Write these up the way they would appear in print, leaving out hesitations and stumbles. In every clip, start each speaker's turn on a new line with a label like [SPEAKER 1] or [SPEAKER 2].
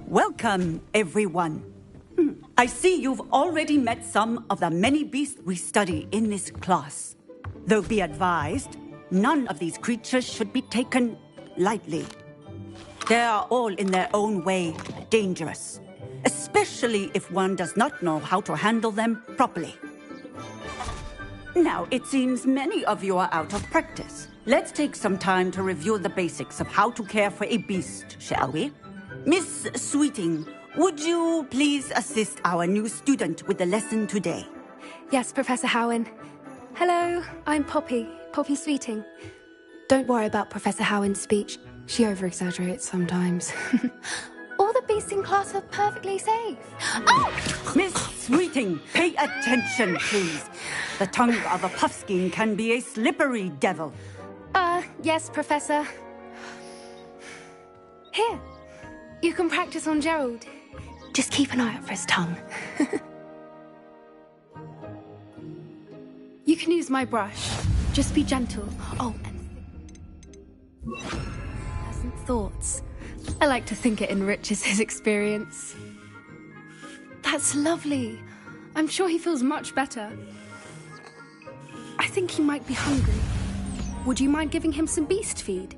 [SPEAKER 1] Welcome, everyone. I see you've already met some of the many beasts we study in this class. Though be advised, none of these creatures should be taken lightly. They are all in their own way dangerous, especially if one does not know how to handle them properly. Now, it seems many of you are out of practice. Let's take some time to review the basics of how to care for a beast, shall we? Miss Sweeting, would you please assist our new student with the lesson today?
[SPEAKER 2] Yes, Professor Howen. Hello, I'm Poppy Sweeting. Don't worry about Professor Howen's speech. She over-exaggerates sometimes. All the beasts in class are perfectly safe. Oh!
[SPEAKER 1] Miss Sweeting, pay attention, please. The tongue of a puffskein can be a slippery devil.
[SPEAKER 2] Yes, Professor. Here, you can practice on Gerald. Just keep an eye out for his tongue. You can use my brush. Just be gentle. Oh, and pleasant thoughts. I like to think it enriches his experience. That's lovely. I'm sure he feels much better. I think he might be hungry. Would you mind giving him some beast feed?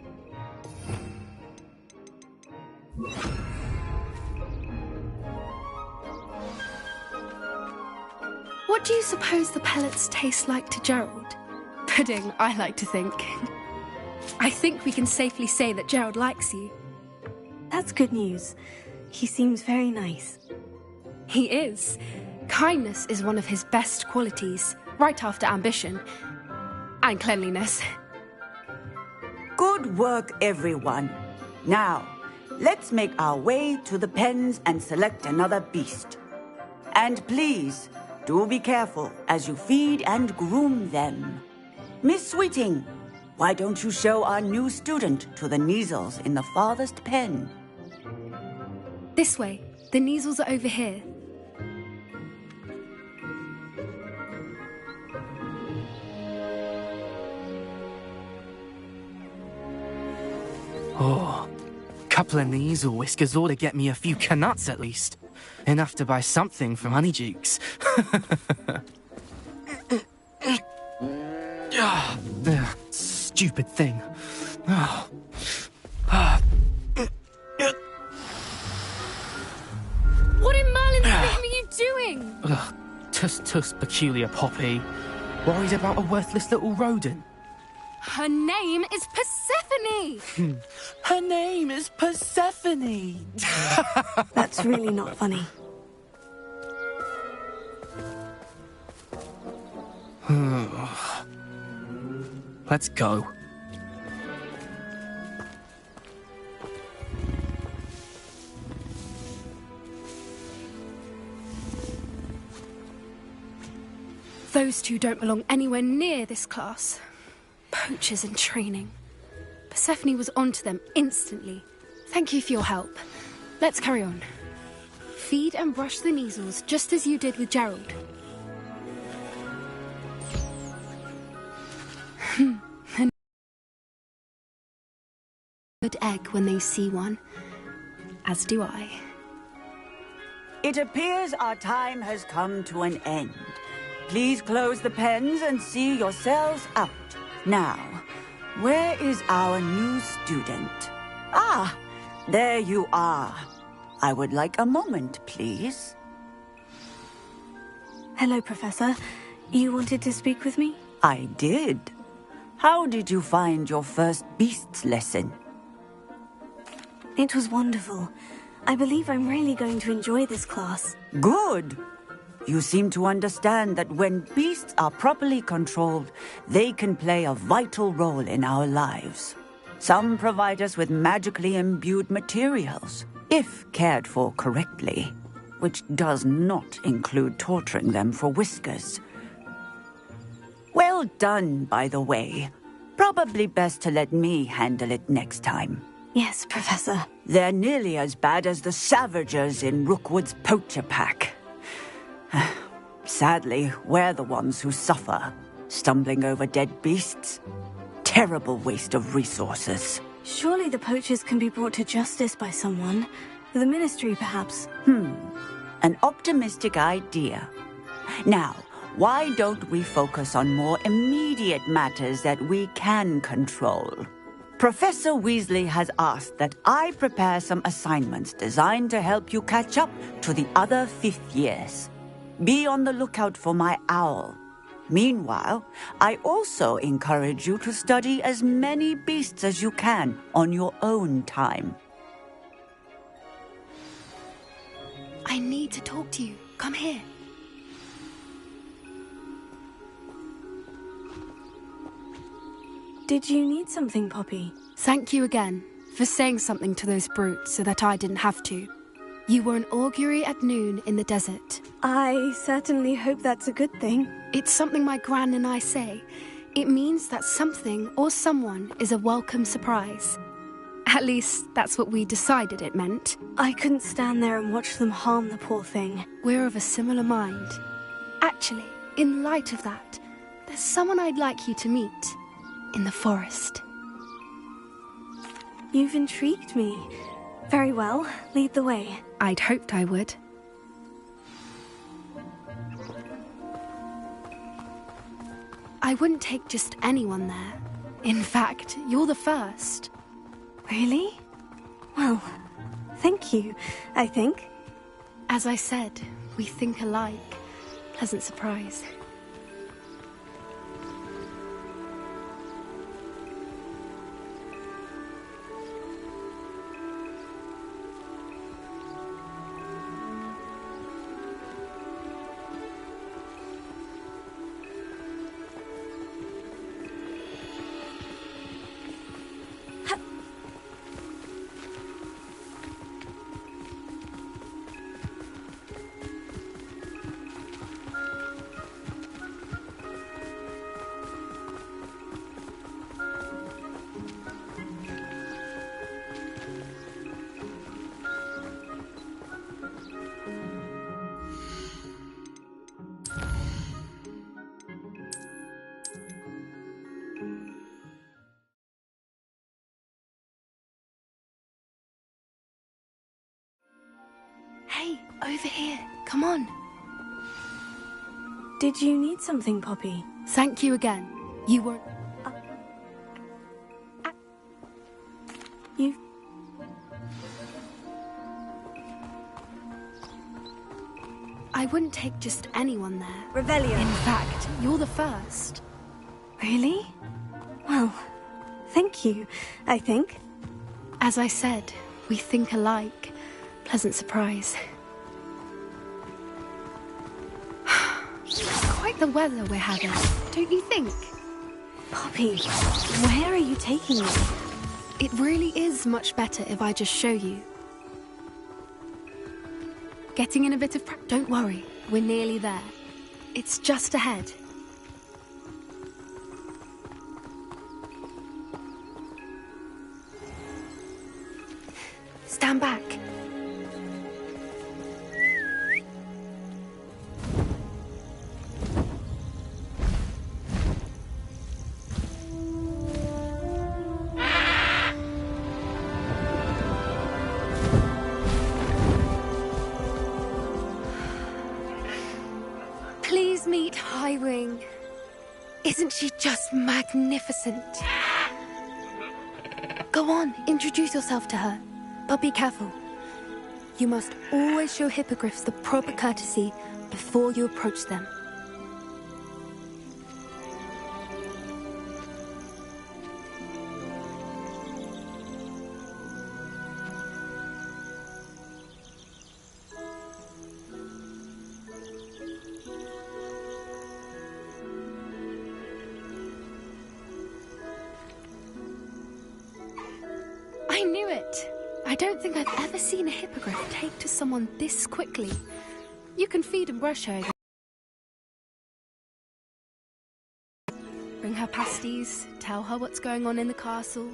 [SPEAKER 2] What do you suppose the pellets taste like to Gerald? Pudding, I like to think. I think we can safely say that Gerald likes you.
[SPEAKER 3] That's good news. He seems very nice.
[SPEAKER 2] He is. Kindness is one of his best qualities, right after ambition. And cleanliness.
[SPEAKER 1] Good work, everyone. Now, let's make our way to the pens and select another beast. And please, do be careful as you feed and groom them. Miss Sweeting, why don't you show our new student to the Kneazles in the farthest pen?
[SPEAKER 2] This way. The Kneazles are over here.
[SPEAKER 4] Oh, couple of Kneazle whiskers ought to get me a few canuts at least. Enough to buy something from Honeydukes. Stupid thing.
[SPEAKER 2] What in Merlin's name are you doing?
[SPEAKER 4] Tuss, peculiar Poppy. Worried about a worthless little rodent.
[SPEAKER 2] Her name is Persephone!
[SPEAKER 4] Her name is Persephone!
[SPEAKER 3] That's really not funny.
[SPEAKER 4] Let's go.
[SPEAKER 2] Those two don't belong anywhere near this class. Poachers in training. Persephone was onto them instantly. Thank you for your help. Let's carry on. Feed and brush the Kneazles just as you did with Gerald. A good egg when they see one. As do I.
[SPEAKER 1] It appears our time has come to an end. Please close the pens and see yourselves out. Now, where is our new student? Ah, there you are. I would like a moment, please.
[SPEAKER 3] Hello, Professor. You wanted to speak with me?
[SPEAKER 1] I did. How did you find your first beasts lesson?
[SPEAKER 3] It was wonderful. I believe I'm really going to enjoy this class.
[SPEAKER 1] Good. You seem to understand that when beasts are properly controlled, they can play a vital role in our lives. Some provide us with magically imbued materials, if cared for correctly, which does not include torturing them for whiskers. Well done, by the way. Probably best to let me handle it next time.
[SPEAKER 3] Yes, Professor.
[SPEAKER 1] They're nearly as bad as the Savagers in Rookwood's poacher pack. Sadly, we're the ones who suffer, stumbling over dead beasts. Terrible waste of resources.
[SPEAKER 3] Surely the poachers can be brought to justice by someone. The Ministry, perhaps.
[SPEAKER 1] An optimistic idea. Now, why don't we focus on more immediate matters that we can control? Professor Weasley has asked that I prepare some assignments designed to help you catch up to the other fifth years. Be on the lookout for my owl. Meanwhile, I also encourage you to study as many beasts as you can on your own time.
[SPEAKER 2] I need to talk to you. Come here.
[SPEAKER 3] Did you need something, Poppy?
[SPEAKER 2] Thank you again for saying something to those brutes so that I didn't have to. You were an augury at noon in the desert.
[SPEAKER 3] I certainly hope that's a good thing.
[SPEAKER 2] It's something my gran and I say. It means that something or someone is a welcome surprise. At least, that's what we decided it meant.
[SPEAKER 3] I couldn't stand there and watch them harm the poor thing.
[SPEAKER 2] We're of a similar mind. Actually, in light of that, there's someone I'd like you to meet. In the forest.
[SPEAKER 3] You've intrigued me. Very well, lead the way.
[SPEAKER 2] I'd hoped I would. I wouldn't take just anyone there. In fact, you're the first.
[SPEAKER 3] Really? Well, thank you, I think.
[SPEAKER 2] As I said, we think alike. Pleasant surprise. Hey, over here. Come on.
[SPEAKER 3] Did you need something, Poppy?
[SPEAKER 2] Thank you again. You weren't...
[SPEAKER 3] You...
[SPEAKER 2] I wouldn't take just anyone there.
[SPEAKER 3] Revelio.
[SPEAKER 2] In fact, you're the first.
[SPEAKER 3] Really? Well, thank you, I think.
[SPEAKER 2] As I said, we think alike. Pleasant surprise. Quite the weather we're having, don't you think?
[SPEAKER 3] Poppy, where are you taking me?
[SPEAKER 2] It really is much better if I just show you. Getting in a bit of Don't worry, we're nearly there. It's just ahead. Stand back. Please meet Highwing. Isn't she just magnificent? Go on, introduce yourself to her. But be careful. You must always show hippogriffs the proper courtesy before you approach them. I knew it! I don't think I've ever seen a hippogriff take to someone this quickly. You can feed and brush her. Bring her pasties, tell her what's going on in the castle.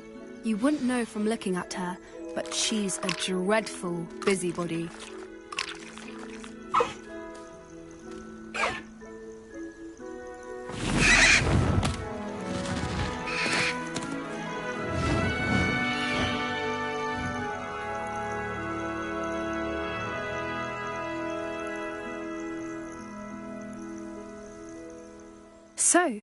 [SPEAKER 2] You wouldn't know from looking at her, but she's a dreadful busybody. so?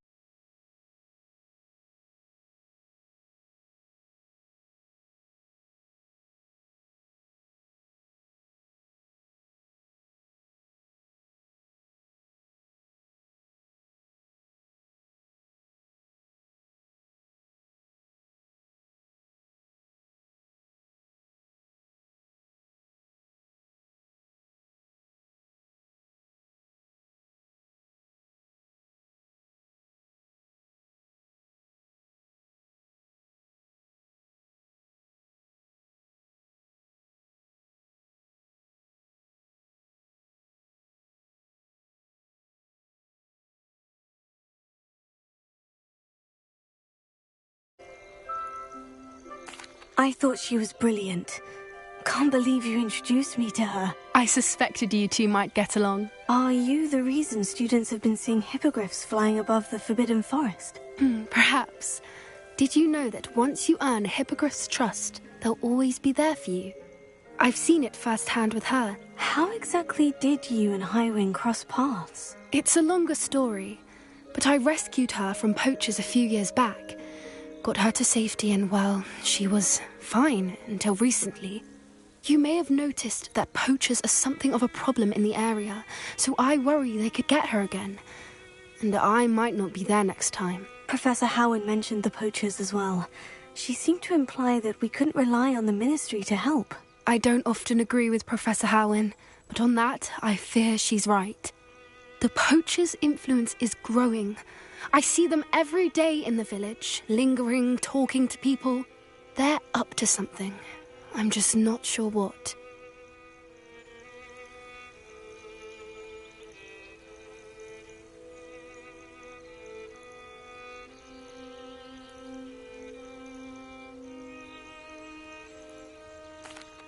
[SPEAKER 3] I thought she was brilliant. Can't believe you introduced me to her.
[SPEAKER 2] I suspected you two might get along.
[SPEAKER 3] Are you the reason students have been seeing hippogriffs flying above the Forbidden Forest?
[SPEAKER 2] Perhaps. Did you know that once you earn a hippogriff's trust, they'll always be there for you? I've seen it firsthand with her.
[SPEAKER 3] How exactly did you and Highwing cross paths?
[SPEAKER 2] It's a longer story, but I rescued her from poachers a few years back. Got her to safety and, well, she was fine until recently. You may have noticed that poachers are something of a problem in the area, so I worry they could get her again. And I might not be there next time.
[SPEAKER 3] Professor Howard mentioned the poachers as well. She seemed to imply that we couldn't rely on the Ministry to help.
[SPEAKER 2] I don't often agree with Professor Howin, but on that, I fear she's right. The poachers' influence is growing. I see them every day in the village, lingering, talking to people. They're up to something. I'm just not sure what.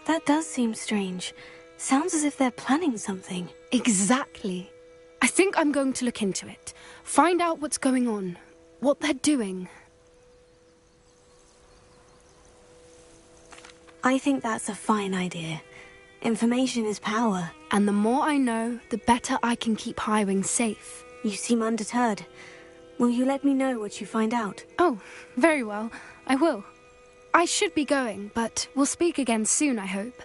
[SPEAKER 3] That does seem strange. Sounds as if they're planning something.
[SPEAKER 2] Exactly. I think I'm going to look into it. Find out what's going on, what they're doing.
[SPEAKER 3] I think that's a fine idea. Information is power.
[SPEAKER 2] And the more I know, the better I can keep Highwing safe.
[SPEAKER 3] You seem undeterred. Will you let me know what you find out?
[SPEAKER 2] Oh, very well. I will. I should be going, but we'll speak again soon, I hope.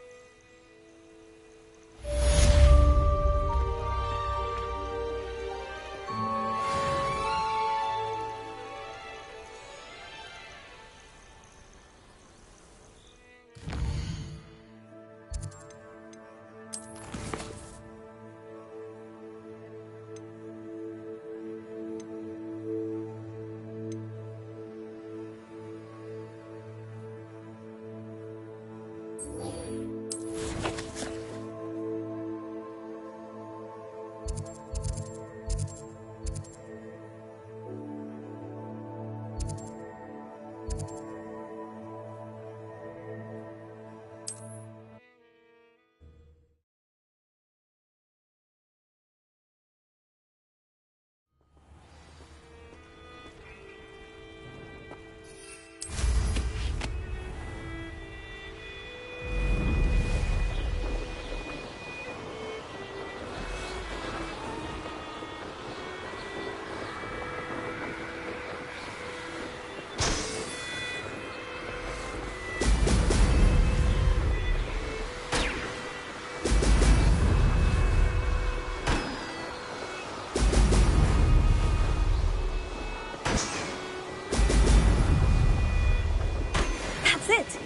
[SPEAKER 3] That's it!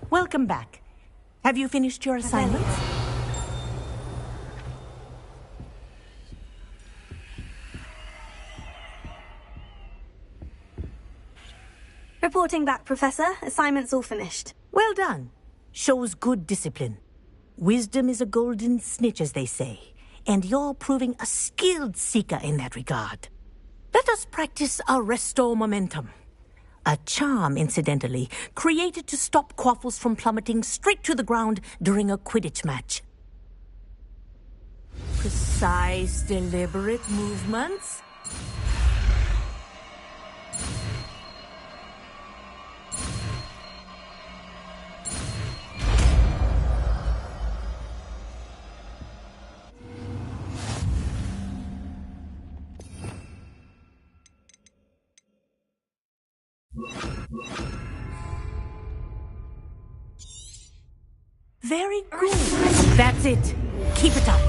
[SPEAKER 5] Welcome back. Have you finished your assignment?
[SPEAKER 3] Reporting back, Professor. Assignment's all finished.
[SPEAKER 5] Well done. Shows good discipline. Wisdom is a golden snitch, as they say, and you're proving a skilled seeker in that regard. Let us practice our restore momentum. A charm, incidentally, created to stop quaffles from plummeting straight to the ground during a Quidditch match. Precise, deliberate movements. Very good. That's it. Keep it up.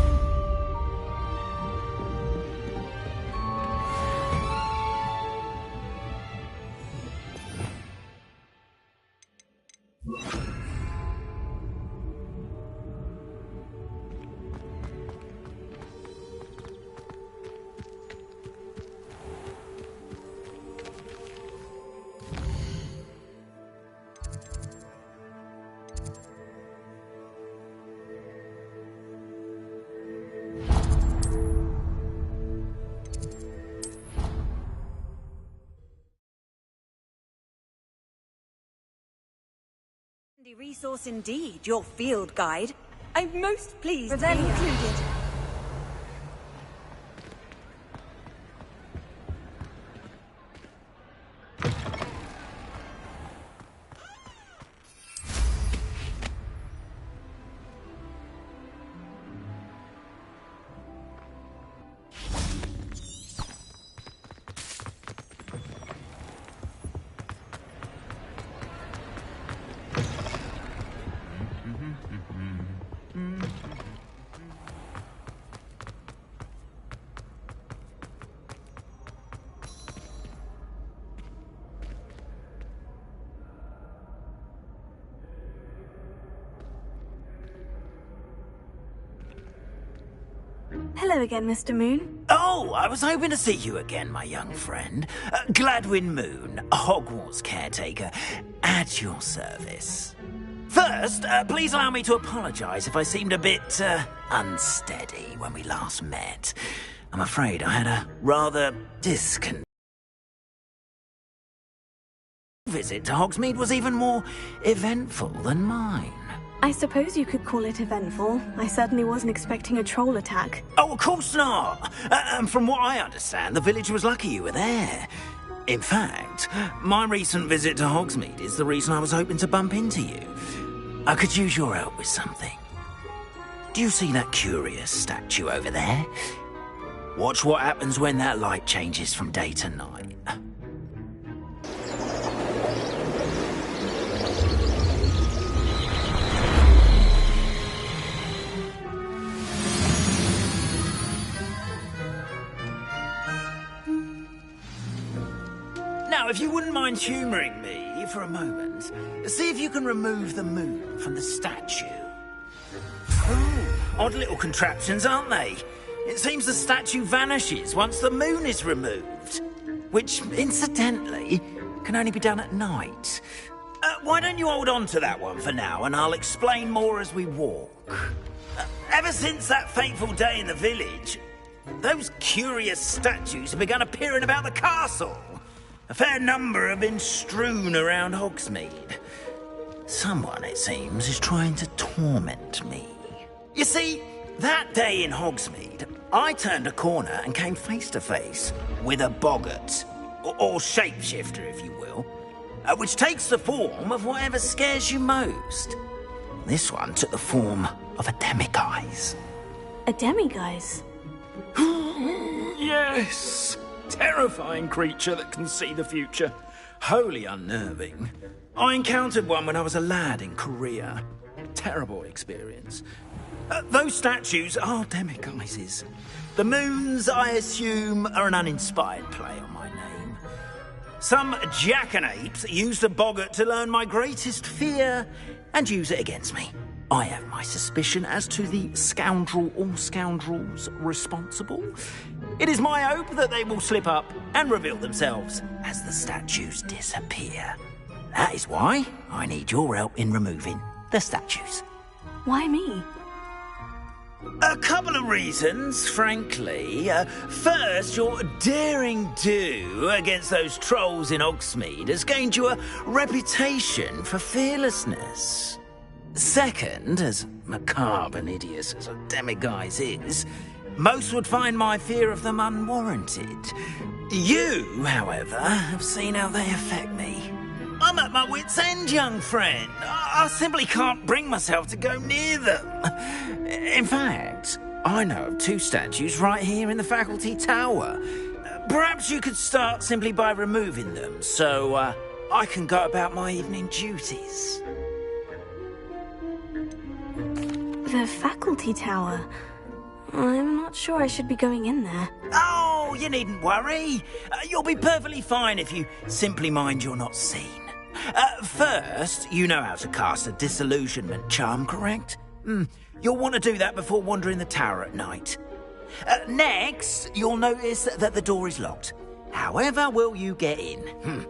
[SPEAKER 1] Resource indeed, your field guide. I'm most pleased to be included.
[SPEAKER 3] Hello again, Mr. Moon.
[SPEAKER 6] Oh, I was hoping to see you again, my young friend. Gladwin Moon, Hogwarts caretaker, at your service. First, please allow me to apologise if I seemed a bit, unsteady when we last met. I'm afraid I had a rather discon... visit to Hogsmeade was even more eventful than mine.
[SPEAKER 3] I suppose you could call it eventful. I certainly wasn't expecting a troll attack.
[SPEAKER 6] Oh, of course not. And from what I understand, the village was lucky you were there. In fact, my recent visit to Hogsmeade is the reason I was hoping to bump into you. I could use your help with something. Do you see that curious statue over there? Watch what happens when that light changes from day to night. Now, if you wouldn't mind humouring me for a moment, see if you can remove the moon from the statue. Oh, odd little contraptions, aren't they? It seems the statue vanishes once the moon is removed, which, incidentally, can only be done at night. Why don't you hold on to that one for now, and I'll explain more as we walk. Ever since that fateful day in the village, those curious statues have begun appearing about the castle. A fair number have been strewn around Hogsmeade. Someone, it seems, is trying to torment me. You see, that day in Hogsmeade, I turned a corner and came face to face with a boggart, or shapeshifter, if you will, which takes the form of whatever scares you most. This one took the form of a demiguise.
[SPEAKER 3] A demiguise?
[SPEAKER 6] Yes! Terrifying creature that can see the future. Wholly unnerving. I encountered one when I was a lad in Korea. Terrible experience. Those statues are demiguises. The moons, I assume, are an uninspired play on my name. Some jackanapes used a boggart to learn my greatest fear and use it against me. I have my suspicion as to the scoundrel or scoundrels responsible. It is my hope that they will slip up and reveal themselves as the statues disappear. That is why I need your help in removing the statues.
[SPEAKER 3] Why me?
[SPEAKER 6] A couple of reasons, frankly. First, your daring do against those trolls in Hogsmeade has gained you a reputation for fearlessness. Second, as macabre and hideous as a demiguise is, most would find my fear of them unwarranted. You, however, have seen how they affect me. I'm at my wit's end, young friend. I simply can't bring myself to go near them. In fact, I know of 2 statues right here in the faculty tower. Perhaps you could start simply by removing them, so I can go about my evening duties.
[SPEAKER 3] The faculty tower. I'm not sure I should be going in there.
[SPEAKER 6] Oh, you needn't worry. You'll be perfectly fine if you simply mind you're not seen. First, you know how to cast a disillusionment charm, correct? You'll want to do that before wandering the tower at night. Next, you'll notice that the door is locked. However will you get in?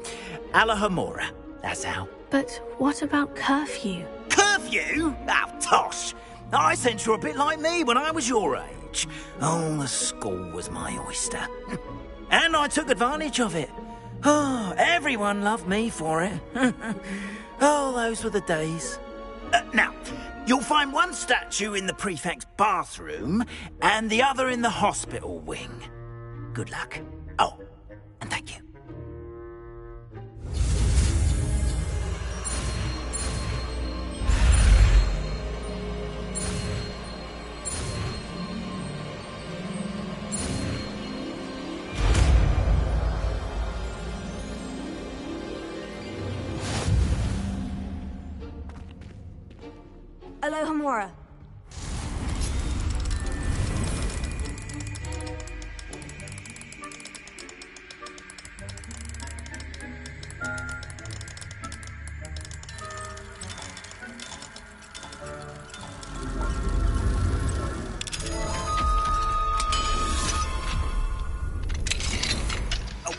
[SPEAKER 6] Alahomora, that's how.
[SPEAKER 3] But what about curfew?
[SPEAKER 6] Curfew? Oh, tosh! I sense you're a bit like me when I was your age. Oh, the school was my oyster. And I took advantage of it. Oh, everyone loved me for it. Oh, those were the days. Now, you'll find one statue in the prefect's bathroom and the other in the hospital wing. Good luck. Oh, and thank you.
[SPEAKER 3] Alohomora.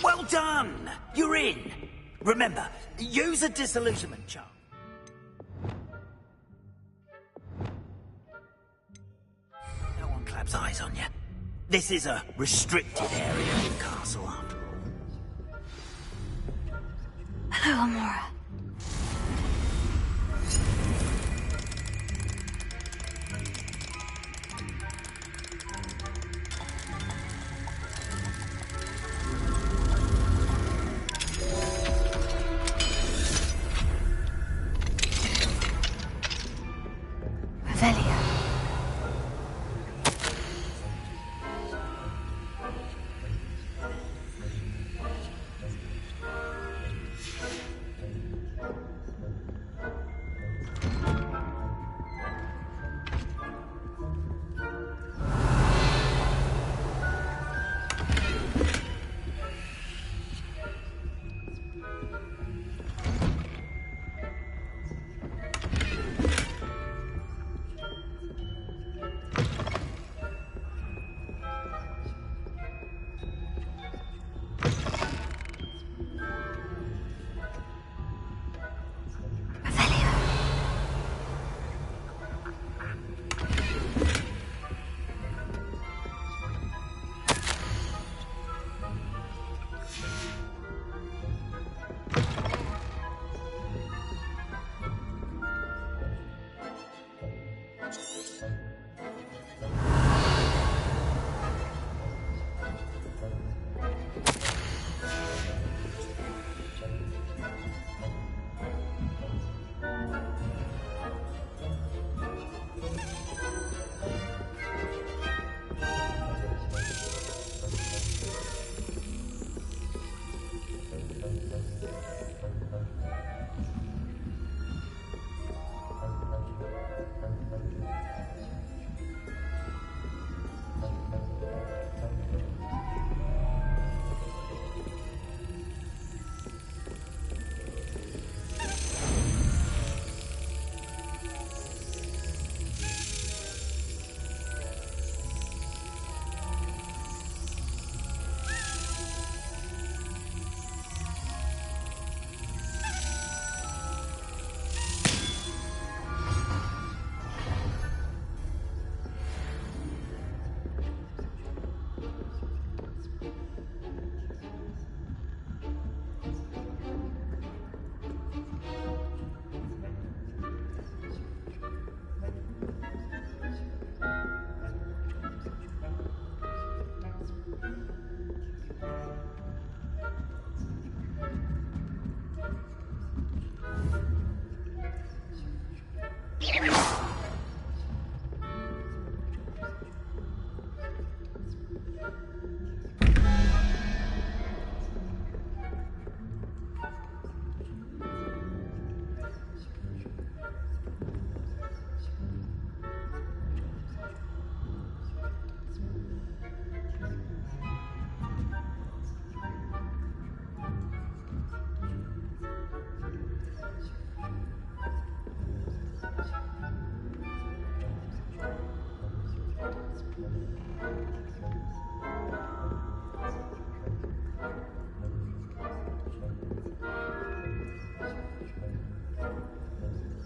[SPEAKER 6] Well done! You're in. Remember, use a disillusionment charm. No one claps eyes on you. This is a restricted area of the castle, after all.
[SPEAKER 3] Alohomora. Revelia.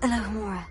[SPEAKER 3] Alohomora.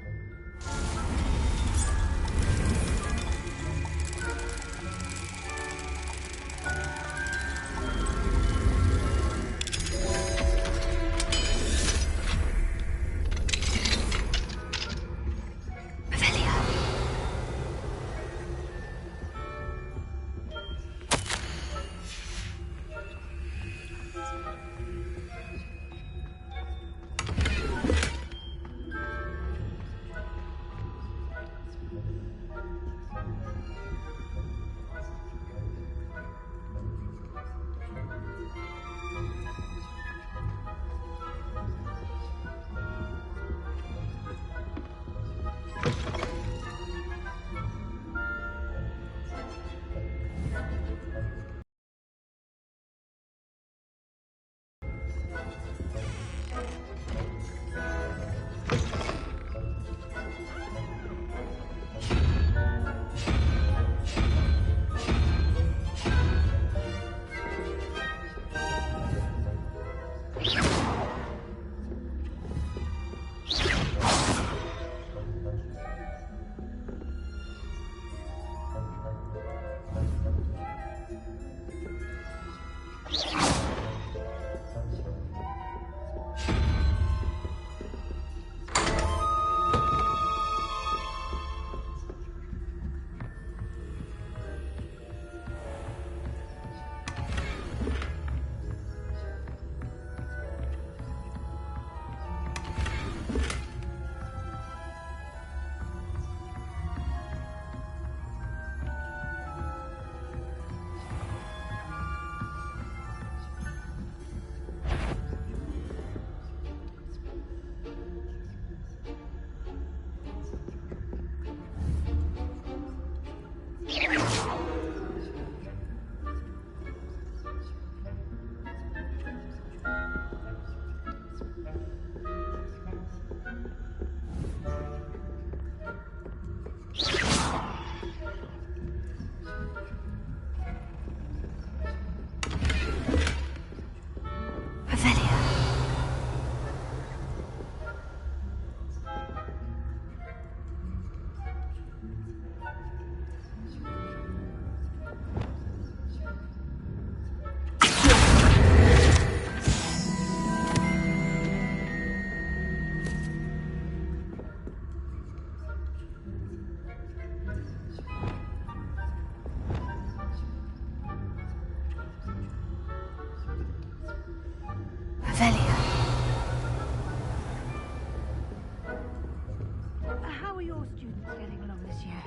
[SPEAKER 7] How are your students getting along this year?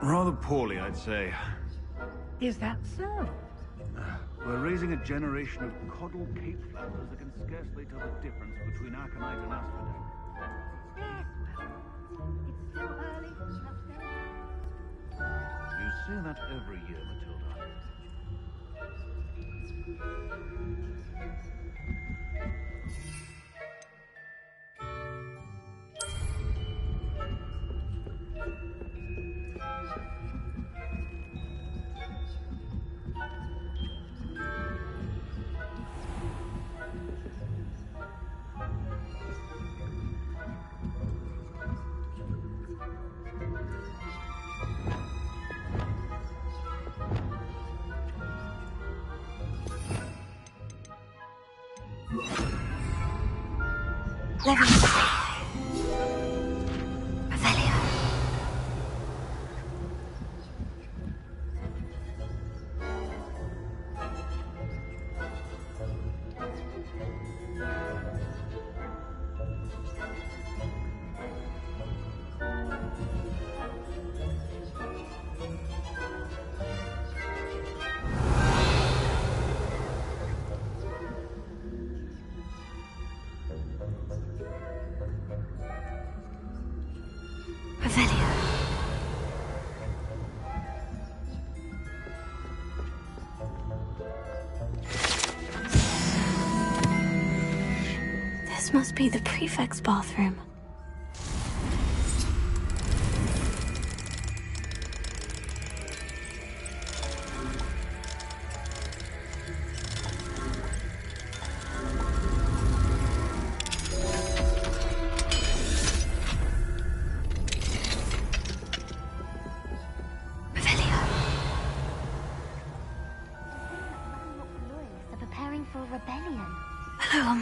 [SPEAKER 8] Rather poorly, I'd say.
[SPEAKER 7] Is that so?
[SPEAKER 8] We're raising a generation of coddled cape flappers that can scarcely tell the difference between aconite and asphodel.
[SPEAKER 7] Yes, well, it's still early for such days.
[SPEAKER 8] You say that every year, Matilda.
[SPEAKER 3] This must be the prefect's bathroom.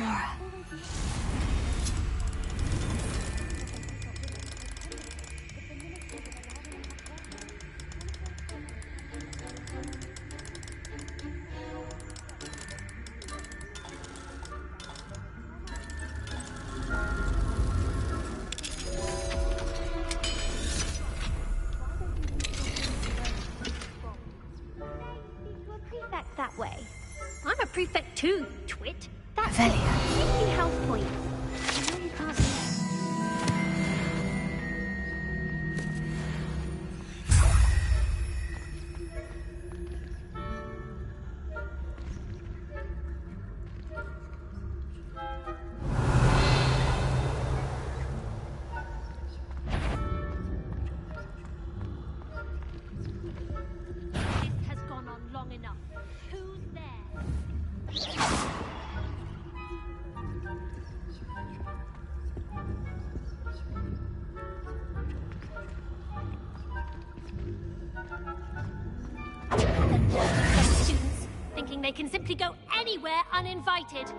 [SPEAKER 3] Gamora.
[SPEAKER 7] To a prefect that way. I'm a prefect too, you twit. That's
[SPEAKER 3] Revelio.
[SPEAKER 7] 50 health points. I know you can't see it. This has gone on long enough. Who's there? Some students thinking they can simply go anywhere uninvited.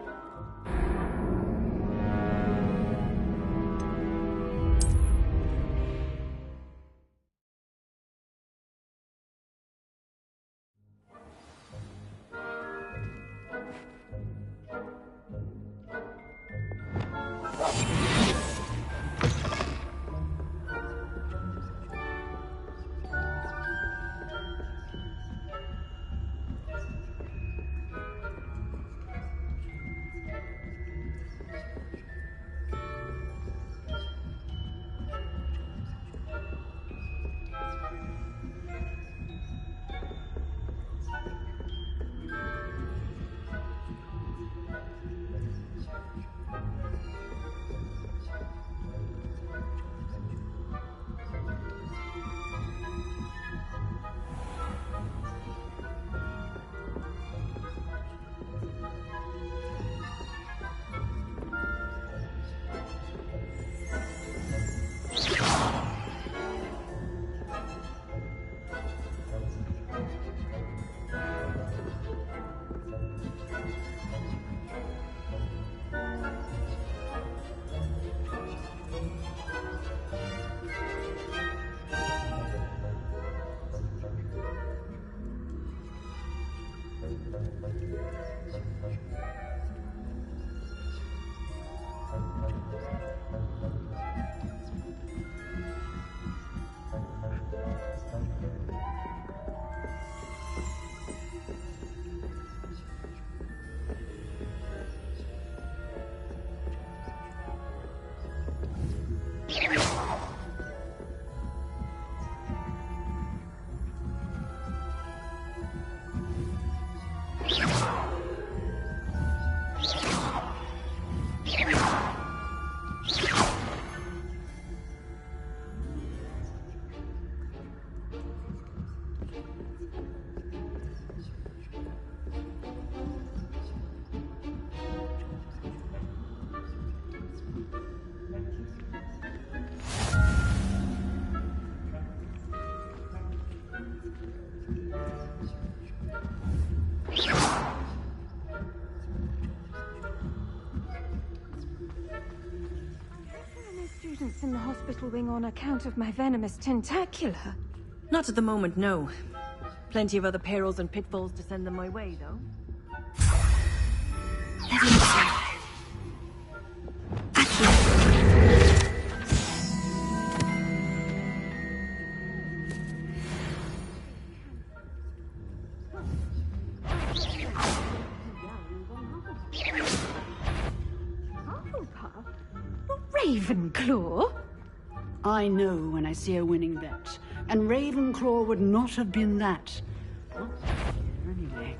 [SPEAKER 9] In the hospital wing on account of my venomous tentacular.
[SPEAKER 10] Not at the moment, no. Plenty of other perils and pitfalls to send them my way, though.
[SPEAKER 9] Ravenclaw?
[SPEAKER 11] I know when I see a winning bet, and Ravenclaw would not have been that. Well, anyway.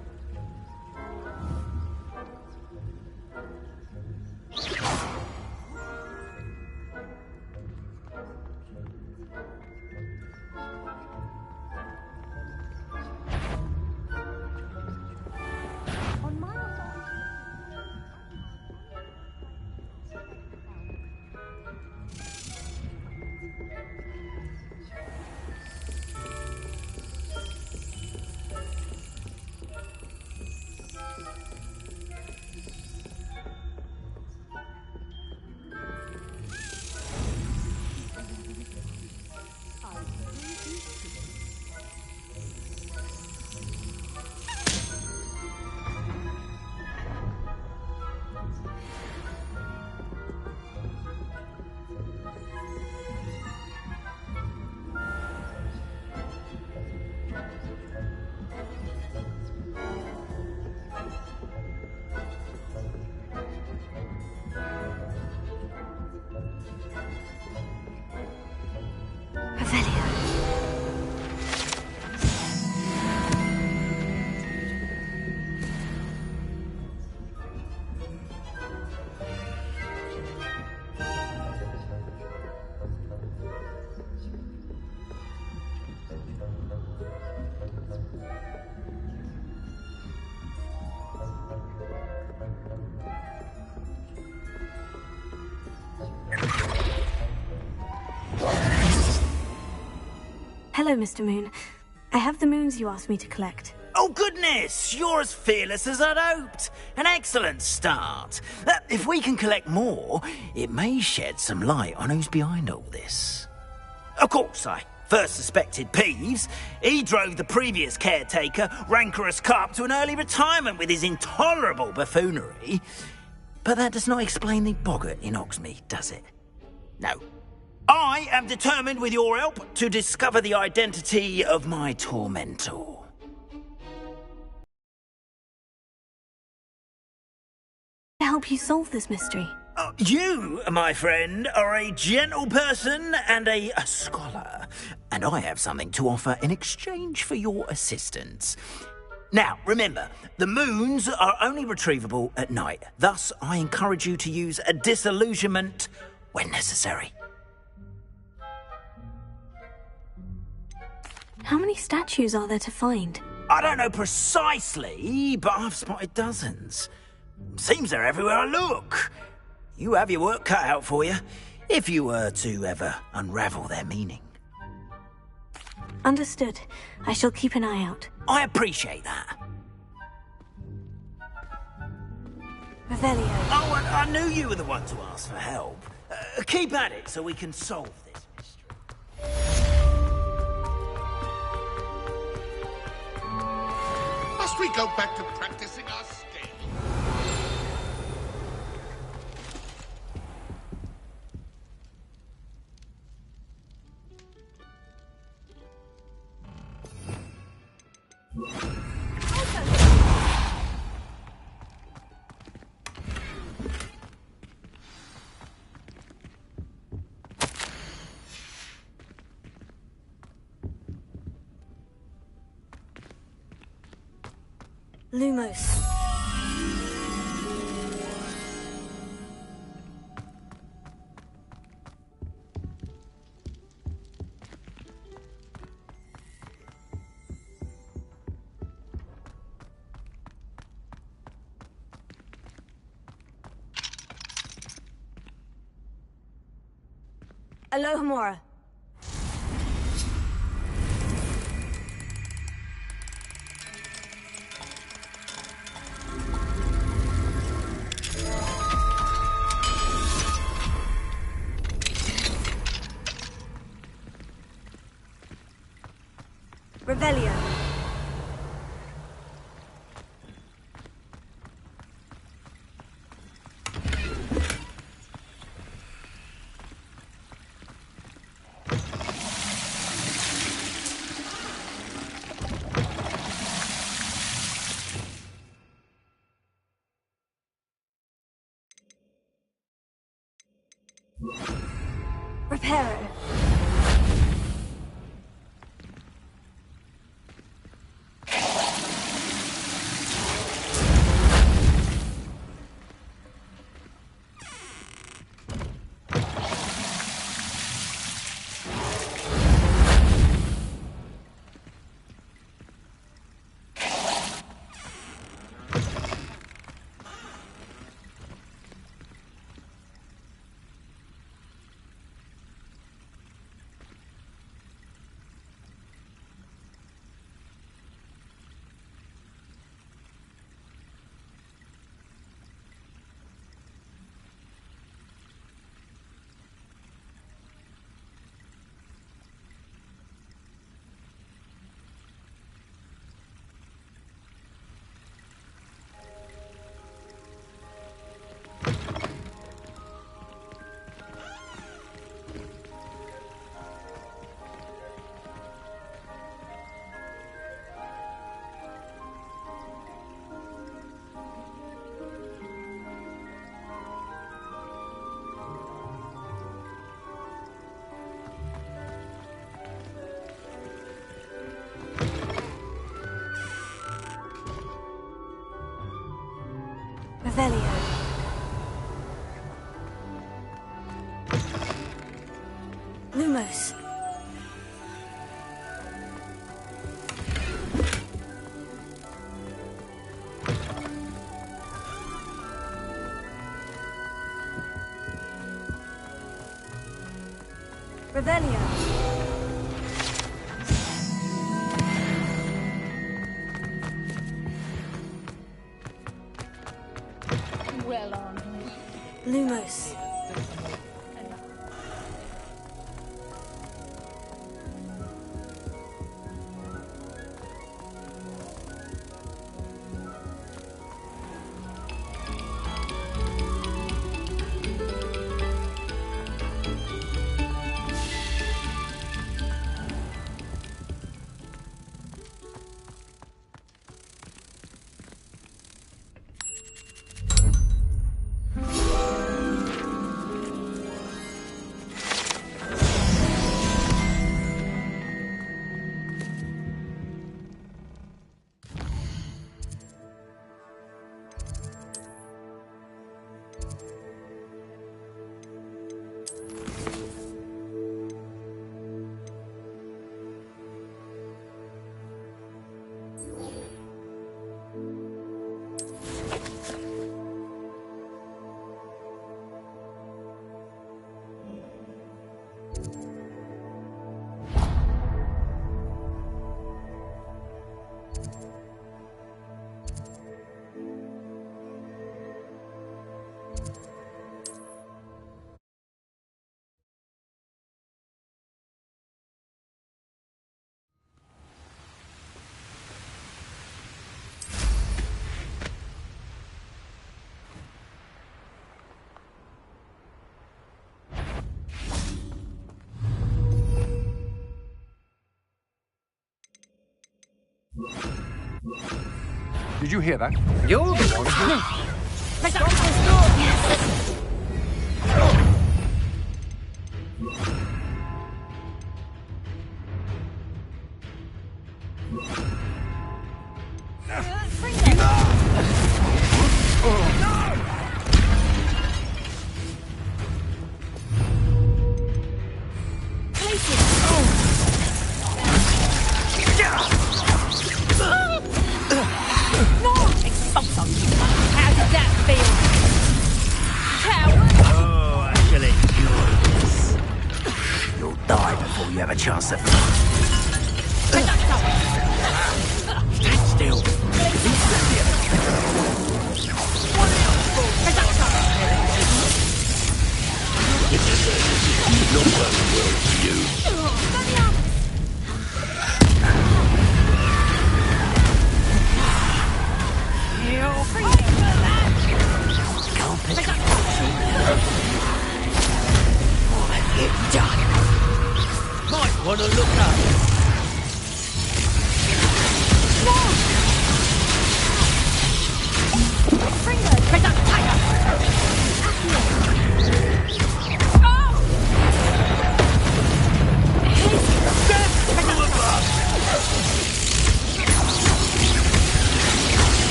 [SPEAKER 3] Hello, Mr. Moon. I have the moons you asked me to collect.
[SPEAKER 6] Oh, goodness! You're as fearless as I'd hoped. An excellent start. If we can collect more, it may shed some light on who's behind all this. Of course, I first suspected Peeves. He drove the previous caretaker, Rancorous Carp, to an early retirement with his intolerable buffoonery. But that does not explain the boggart in Oxmead, does it? No. I am determined, with your help, to discover the identity of my tormentor.
[SPEAKER 3] To help you solve this mystery.
[SPEAKER 6] You, my friend, are a gentle person and a scholar, and I have something to offer in exchange for your assistance. Now, remember, the moons are only retrievable at night. Thus, I encourage you to use a disillusionment when necessary.
[SPEAKER 3] How many statues are there to find?
[SPEAKER 6] I don't know precisely, but I've spotted dozens. Seems they're everywhere I look. You have your work cut out for you, if you were to ever unravel their meaning.
[SPEAKER 3] Understood. I shall keep an eye out.
[SPEAKER 6] I appreciate that.
[SPEAKER 3] Revelio.
[SPEAKER 6] Oh, and I knew you were the one to ask for help. Keep at it so we can solve this mystery.
[SPEAKER 12] Must we go back to practicing our skill?
[SPEAKER 3] Lumos. Alohomora. Revelio. Reparo. Revelio. Lumos. Revelio. Lumos.
[SPEAKER 13] Did you hear that? You're the one who...
[SPEAKER 7] Stop this door!
[SPEAKER 6] Chance at stand still. Not well for you. Can't pick up. What have you done? Might want to look up.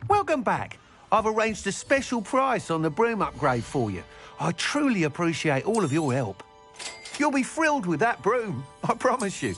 [SPEAKER 13] Welcome back. I've arranged a special price on the broom upgrade for you. I truly appreciate all of your help. You'll be thrilled with that broom, I promise you.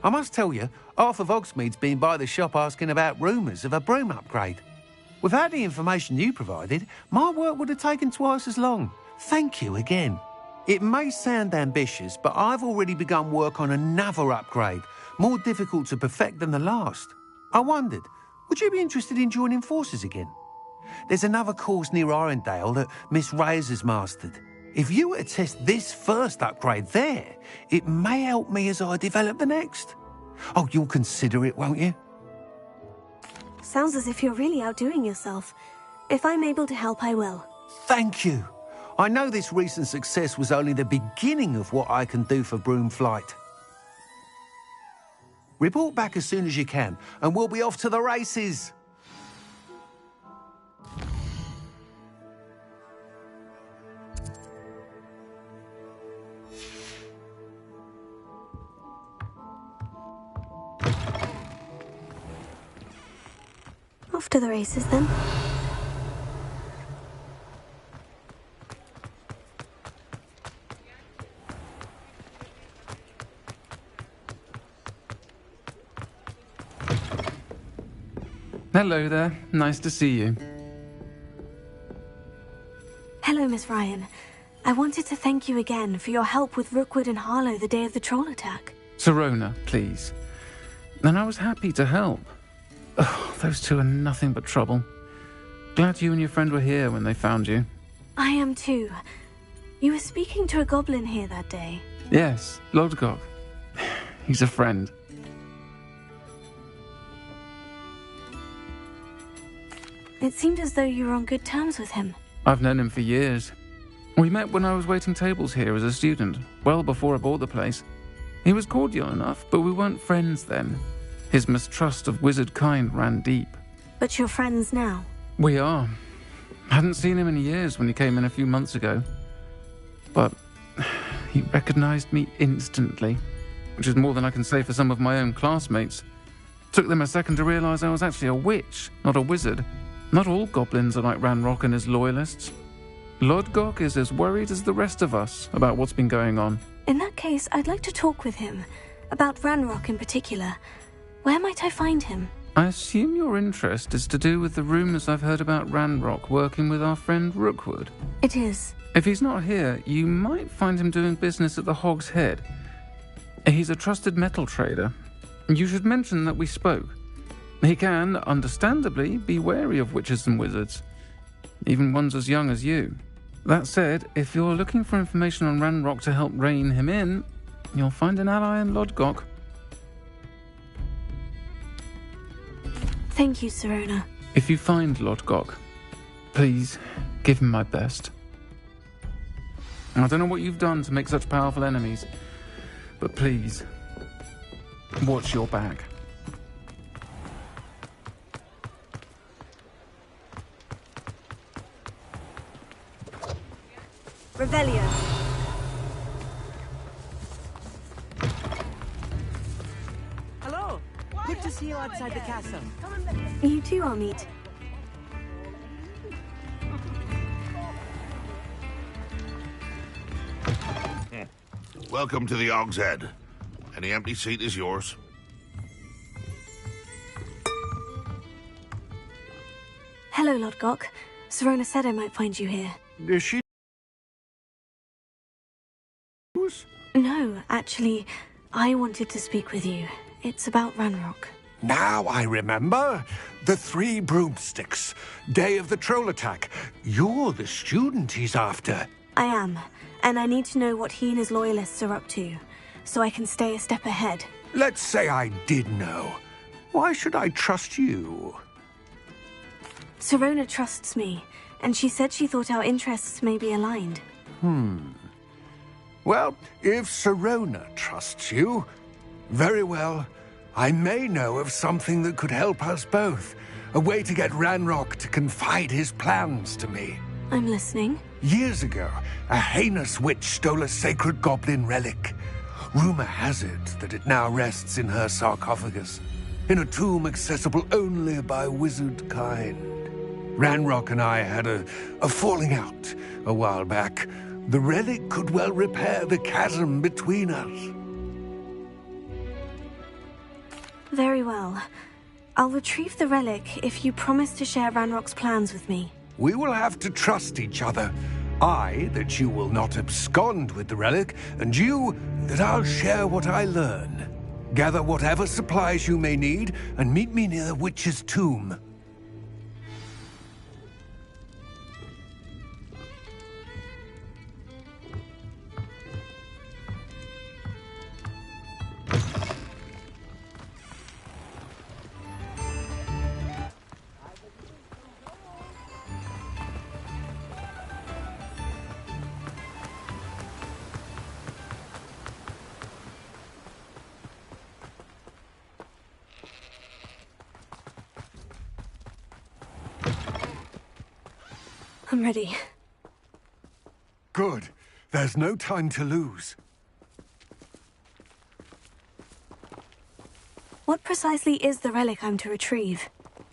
[SPEAKER 13] I must tell you, half of Hogsmeade's been by the shop asking about rumours of a broom upgrade. Without the information you provided, my work would have taken twice as long. Thank you again. It may sound ambitious, but I've already begun work on another upgrade, more difficult to perfect than the last. I wondered, would you be interested in joining forces again? There's another course near Arendale that Miss Reyes has mastered. If you were to test this first upgrade there, it may help me as I develop the next. Oh, you'll consider it, won't you?
[SPEAKER 3] Sounds as if you're really outdoing yourself. If I'm able to help, I will.
[SPEAKER 13] Thank you. I know this recent success was only the beginning of what I can do for broom flight. Report back as soon as you can, and we'll be off to the races.
[SPEAKER 3] Off to the races, then.
[SPEAKER 14] Hello there. Nice to see you.
[SPEAKER 3] Hello, Miss Ryan. I wanted to thank you again for your help with Rookwood and Harlow the day of the troll attack.
[SPEAKER 14] Sirona, please. And I was happy to help. Oh, those two are nothing but trouble. Glad you and your friend were here when they found you.
[SPEAKER 3] I am too. You were speaking to a goblin here that day.
[SPEAKER 14] Yes, Lodgok. He's a friend.
[SPEAKER 3] It seemed as though you were on good terms with him.
[SPEAKER 14] I've known him for years. We met when I was waiting tables here as a student, well before I bought the place. He was cordial enough, but we weren't friends then. His mistrust of wizard kind ran deep.
[SPEAKER 3] But you're friends now?
[SPEAKER 14] We are. Hadn't seen him in years when he came in a few months ago. But he recognized me instantly, which is more than I can say for some of my own classmates. Took them a second to realize I was actually a witch, not a wizard. Not all goblins are like Ranrock and his loyalists. Lodgok is as worried as the rest of us about what's been going on.
[SPEAKER 3] In that case, I'd like to talk with him. About Ranrock in particular. Where might I find him?
[SPEAKER 14] I assume your interest is to do with the rumors I've heard about Ranrock working with our friend Rookwood.
[SPEAKER 3] It is.
[SPEAKER 14] If he's not here, you might find him doing business at the Hog's Head. He's a trusted metal trader. You should mention that we spoke. He can, understandably, be wary of witches and wizards, even ones as young as you. That said, if you're looking for information on Ranrock to help rein him in, you'll find an ally in Lodgok.
[SPEAKER 3] Thank you, Sirona.
[SPEAKER 14] If you find Lodgok, please give him my best. I don't know what you've done to make such powerful enemies, but please, watch your back.
[SPEAKER 3] Revelio.
[SPEAKER 15] Hello. Good to see you outside the castle.
[SPEAKER 3] You too, Amit.
[SPEAKER 12] Welcome to the Hog's Head. Any empty seat is yours.
[SPEAKER 3] Hello, Lodgok. Sirona said I might find you here.
[SPEAKER 13] Is she?
[SPEAKER 3] No, actually, I wanted to speak with you. It's about Ranrock.
[SPEAKER 16] Now I remember. The 3 broomsticks. Day of the troll attack. You're the student he's after.
[SPEAKER 3] I am, and I need to know what he and his loyalists are up to, so I can stay a step ahead.
[SPEAKER 16] Let's say I did know. Why should I trust you?
[SPEAKER 3] Sirona trusts me, and she said she thought our interests may be aligned.
[SPEAKER 16] Well, if Sirona trusts you, very well. I may know of something that could help us both. A way to get Ranrock to confide his plans to me.
[SPEAKER 3] I'm listening.
[SPEAKER 16] Years ago, a heinous witch stole a sacred goblin relic. Rumor has it that it now rests in her sarcophagus, in a tomb accessible only by wizard kind. Ranrock and I had a falling out a while back. The relic could well repair the chasm between us.
[SPEAKER 3] Very well. I'll retrieve the relic if you promise to share Ranrock's plans with me.
[SPEAKER 16] We will have to trust each other. I, that you will not abscond with the relic, and you, that I'll share what I learn. Gather whatever supplies you may need, and meet me near the witch's tomb.
[SPEAKER 3] I'm ready.
[SPEAKER 16] Good. There's no time to lose.
[SPEAKER 3] What precisely is the relic I'm to retrieve?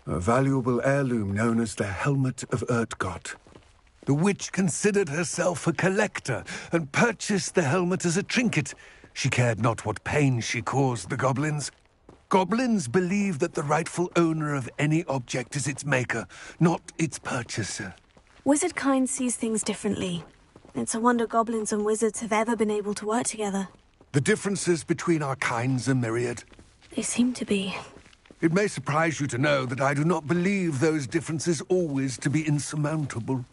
[SPEAKER 16] A valuable heirloom known as the Helmet of Urtgott. The witch considered herself a collector and purchased the helmet as a trinket. She cared not what pain she caused the goblins. Goblins believe that the rightful owner of any object is its maker, not its purchaser.
[SPEAKER 3] Wizard kind sees things differently. It's a wonder goblins and wizards have ever been able to work together.
[SPEAKER 16] The differences between our kinds are myriad.
[SPEAKER 3] They seem to be.
[SPEAKER 16] It may surprise you to know that I do not believe those differences always to be insurmountable.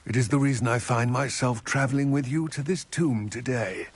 [SPEAKER 16] It is the reason I find myself traveling with you to this tomb today.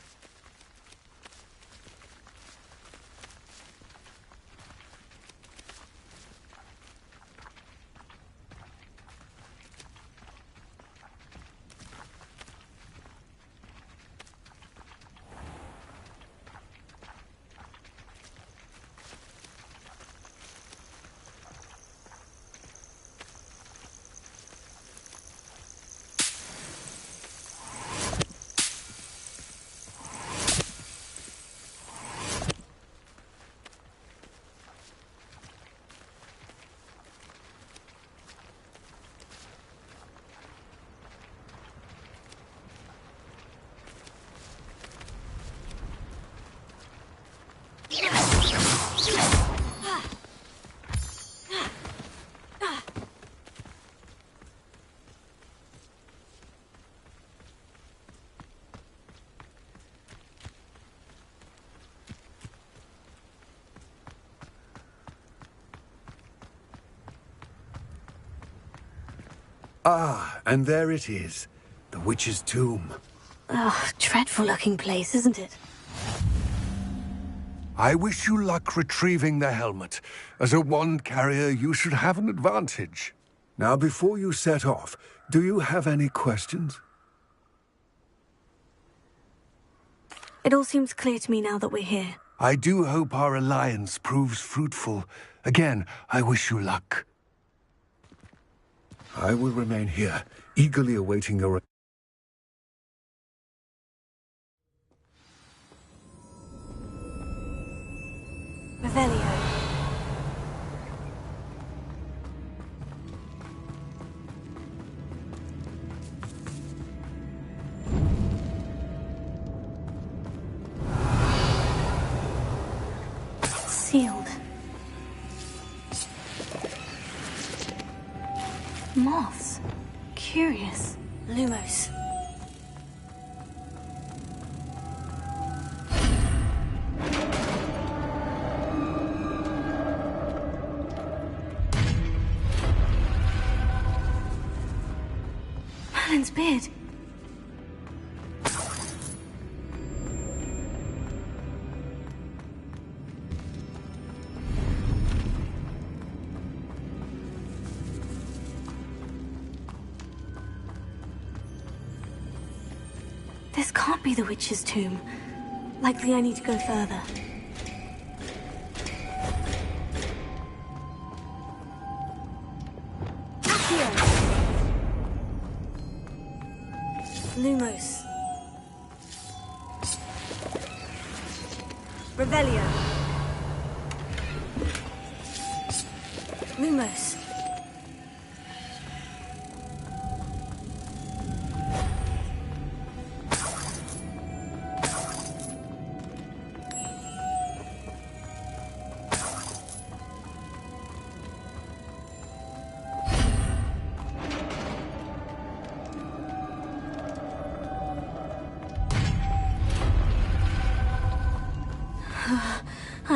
[SPEAKER 16] Ah, and there it is. The witch's tomb.
[SPEAKER 3] Ugh, dreadful looking place, isn't it?
[SPEAKER 16] I wish you luck retrieving the helmet. As a wand carrier, you should have an advantage. Now, before you set off, do you have any questions?
[SPEAKER 3] It all seems clear to me now that we're here.
[SPEAKER 16] I do hope our alliance proves fruitful. Again, I wish you luck. I will remain here, eagerly awaiting your...
[SPEAKER 3] Revelio. Sealed. Moths. Curious. Lumos. Merlin's beard. This can't be the witch's tomb. Likely I need to go further. Here. Lumos. Revelio. Lumos.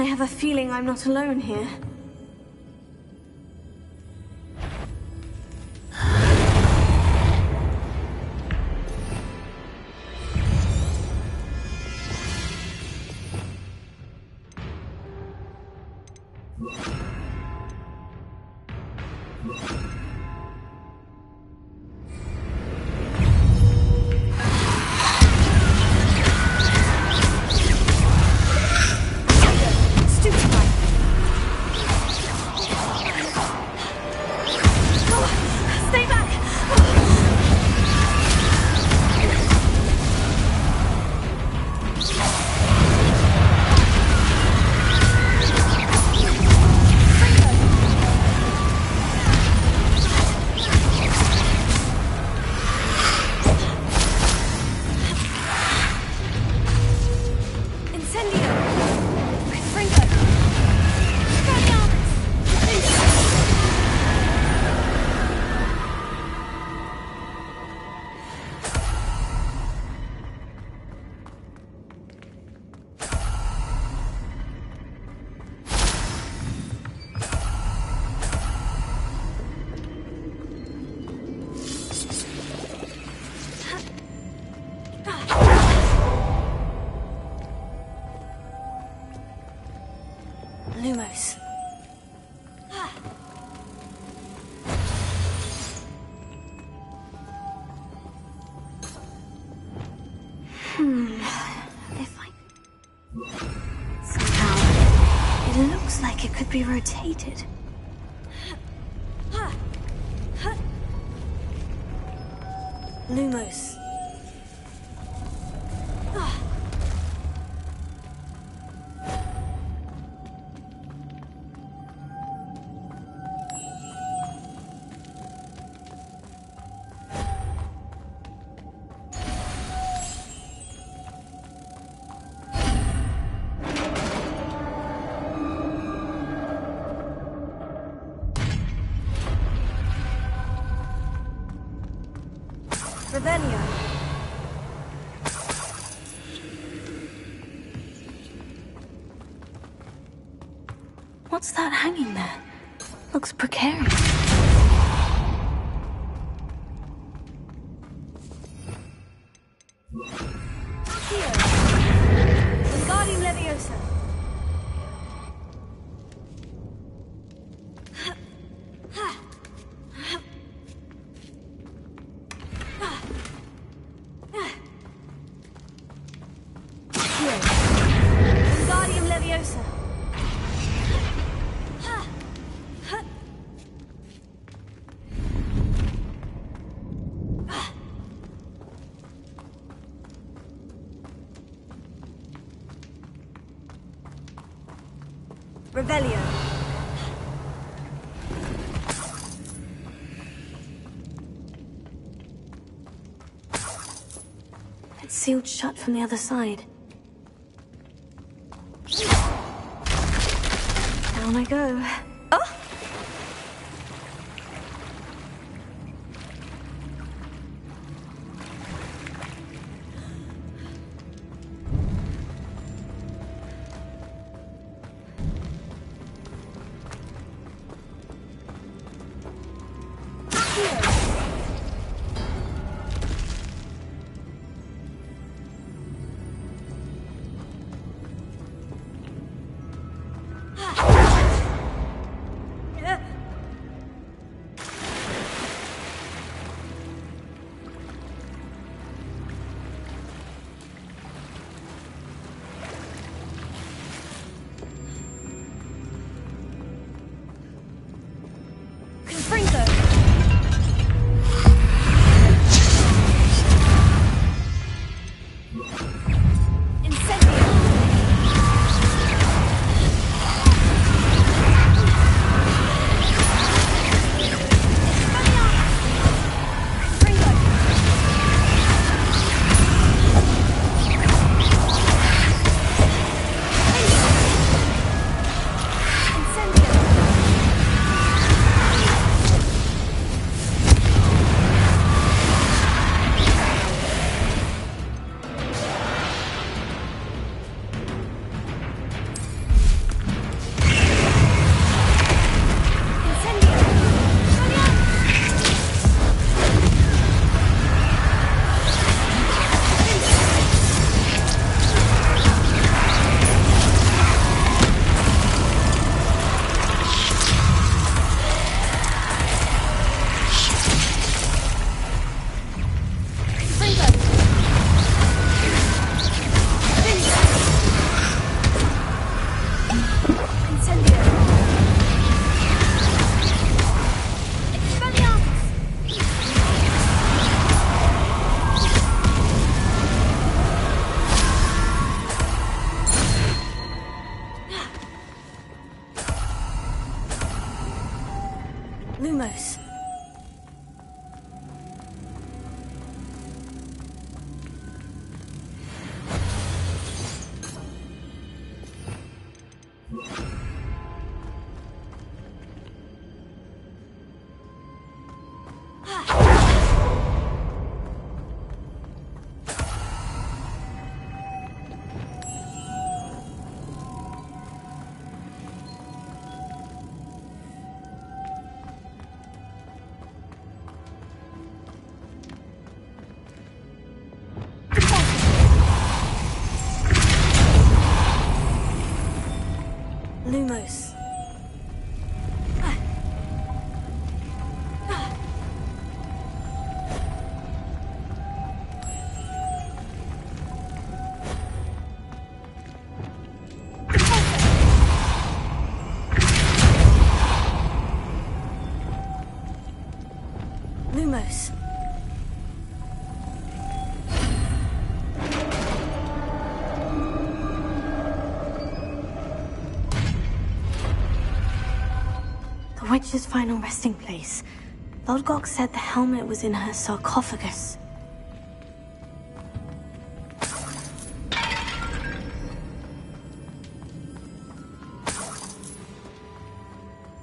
[SPEAKER 3] I have a feeling I'm not alone here. Lumos. If I... Somehow, it looks like it could be rotated. Lumos. Revelio. What's that hanging there? Looks precarious. Wingardium Leviosa. Wingardium Leviosa. Revelio. It's sealed shut from the other side. Down I go. Oh! Lumos. Lumos. Lumos. The witch's final resting place. Lodgok said the helmet was in her sarcophagus.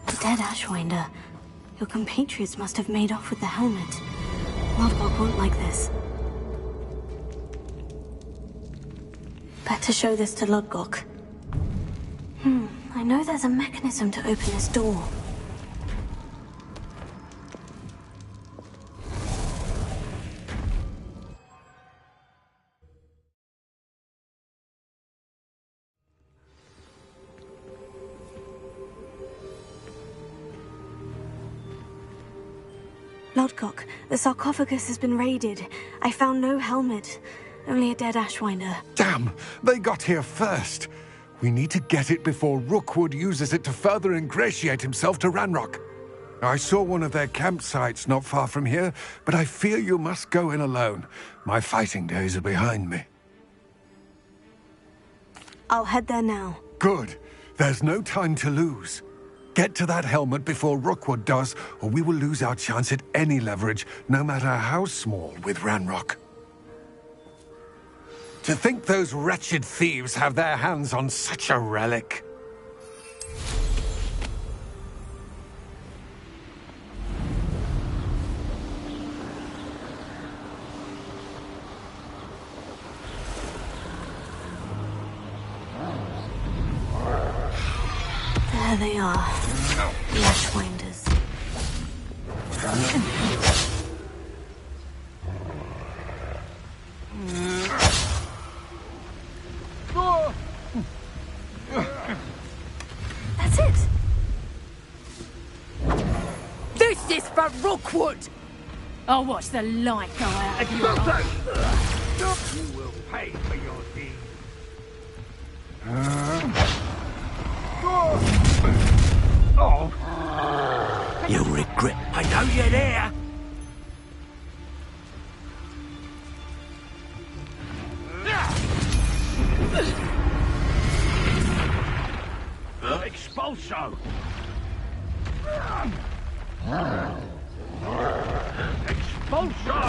[SPEAKER 3] The dead Ashwinder. Your compatriots must have made off with the helmet. Lodgok won't like this. Better show this to Lodgok. I know there's a mechanism to open this door. Lodgok, the sarcophagus has been raided. I found no helmet, only a dead Ashwinder.
[SPEAKER 16] Damn! They got here first. We need to get it before Rookwood uses it to further ingratiate himself to Ranrock. I saw one of their campsites not far from here, but I fear you must go in alone. My fighting days are behind me.
[SPEAKER 3] I'll head there now.
[SPEAKER 16] Good. There's no time to lose. Get to that helmet before Rookwood does, or we will lose our chance at any leverage, no matter how small, with Ranrock. To think those wretched thieves have their hands on such a relic.
[SPEAKER 3] There they are. The Ashwinders. That's it!
[SPEAKER 17] This is for Rookwood! I'll watch the light go out of your eyes.
[SPEAKER 8] You will pay for your deeds.
[SPEAKER 6] You'll regret. I know you're there. Expulso. Expulso.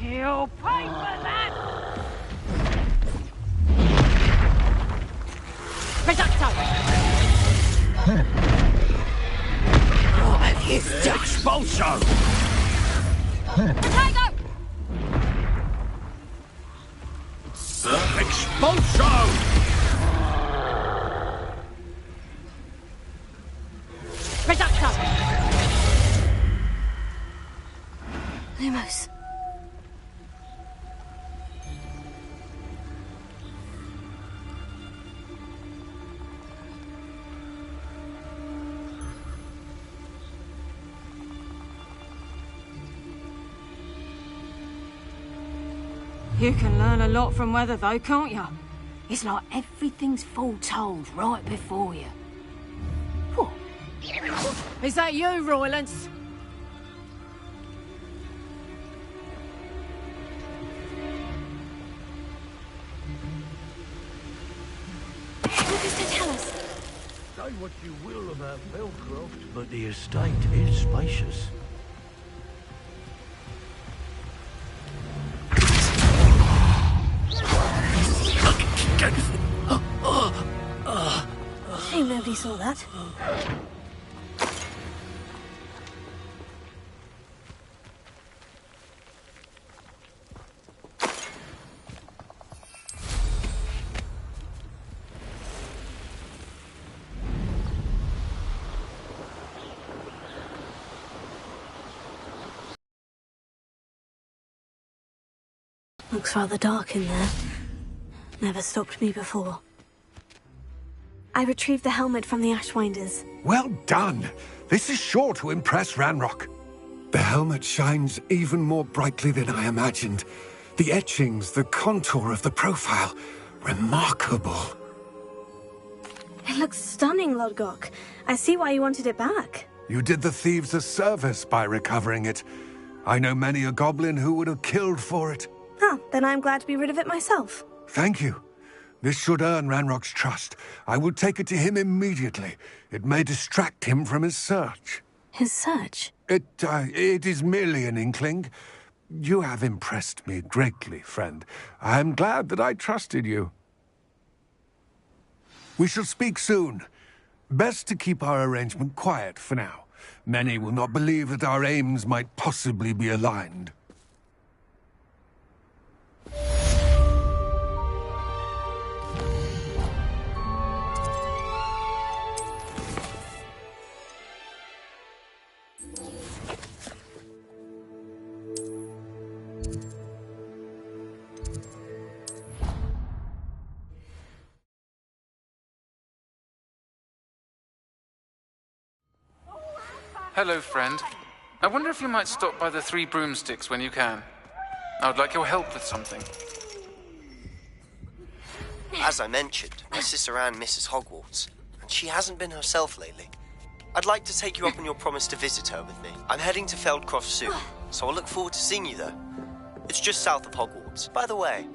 [SPEAKER 17] You'll pay for that! Reducto! What have you done?
[SPEAKER 6] Expulso.
[SPEAKER 17] Potato!
[SPEAKER 6] Expulso.
[SPEAKER 17] Reducto!
[SPEAKER 3] Lumos.
[SPEAKER 10] You can learn a lot from weather, though, can't you? It's like everything's foretold right before you. What? Is that you, Roylance?
[SPEAKER 3] What does it tell us?
[SPEAKER 8] They Find what you will about Belcroft, but the estate is spacious.
[SPEAKER 3] Shame nobody saw that. Looks rather dark in there. Never stopped me before. I retrieved the helmet from the Ashwinders.
[SPEAKER 16] Well done! This is sure to impress Ranrock. The helmet shines even more brightly than I imagined. The etchings, the contour of the profile. Remarkable.
[SPEAKER 3] It looks stunning, Lodgok. I see why you wanted it back.
[SPEAKER 16] You did the thieves a service by recovering it. I know many a goblin who would have killed for it.
[SPEAKER 3] Ah, then I'm glad to be rid of it myself.
[SPEAKER 16] Thank you. This should earn Ranrock's trust. I will take it to him immediately. It may distract him from his search.
[SPEAKER 3] His search?
[SPEAKER 16] It is merely an inkling. You have impressed me greatly, friend. I am glad that I trusted you. We shall speak soon. Best to keep our arrangement quiet for now. Many will not believe that our aims might possibly be aligned.
[SPEAKER 14] Hello, friend. I wonder if you might stop by the Three Broomsticks when you can. I would like your help with something.
[SPEAKER 18] As I mentioned, my sister Anne misses Hogwarts, and she hasn't been herself lately. I'd like to take you up on your promise to visit her with me. I'm heading to Feldcroft soon, so I'll look forward to seeing you there. It's just south of Hogwarts. By the way,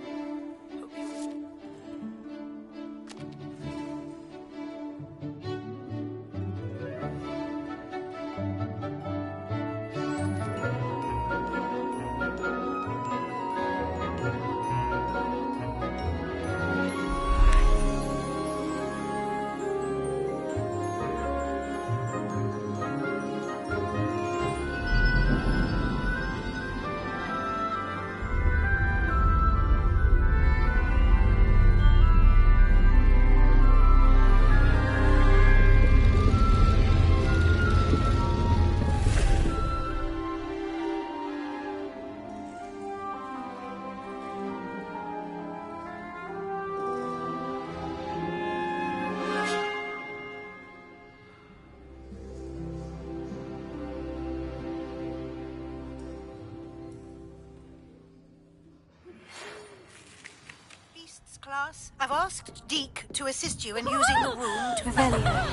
[SPEAKER 19] Class, I've asked Deke to assist you in using the room to
[SPEAKER 3] Revelio.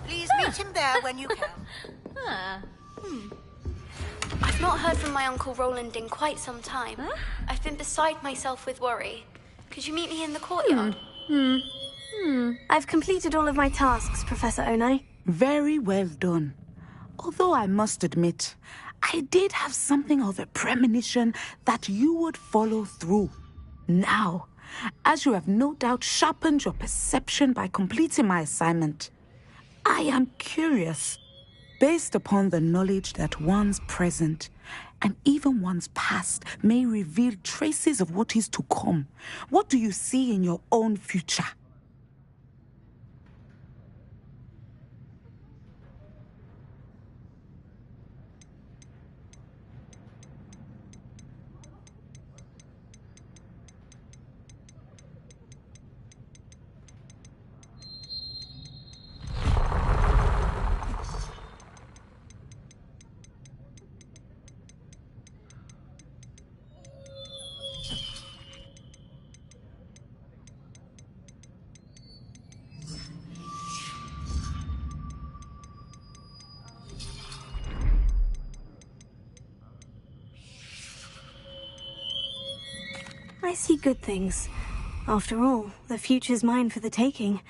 [SPEAKER 19] Please meet him there when you can.
[SPEAKER 2] I've not heard from my Uncle Roland in quite some time. I've been beside myself with worry. Could you meet me in the courtyard?
[SPEAKER 3] I've completed all of my tasks, Professor Onai.
[SPEAKER 20] Very well done. Although I must admit, I did have something of a premonition that you would follow through. Now, as you have no doubt sharpened your perception by completing my assignment, I am curious, based upon the knowledge that one's present and even one's past may reveal traces of what is to come. What do you see in your own future?
[SPEAKER 3] I see good things. After all, the future's mine for the taking.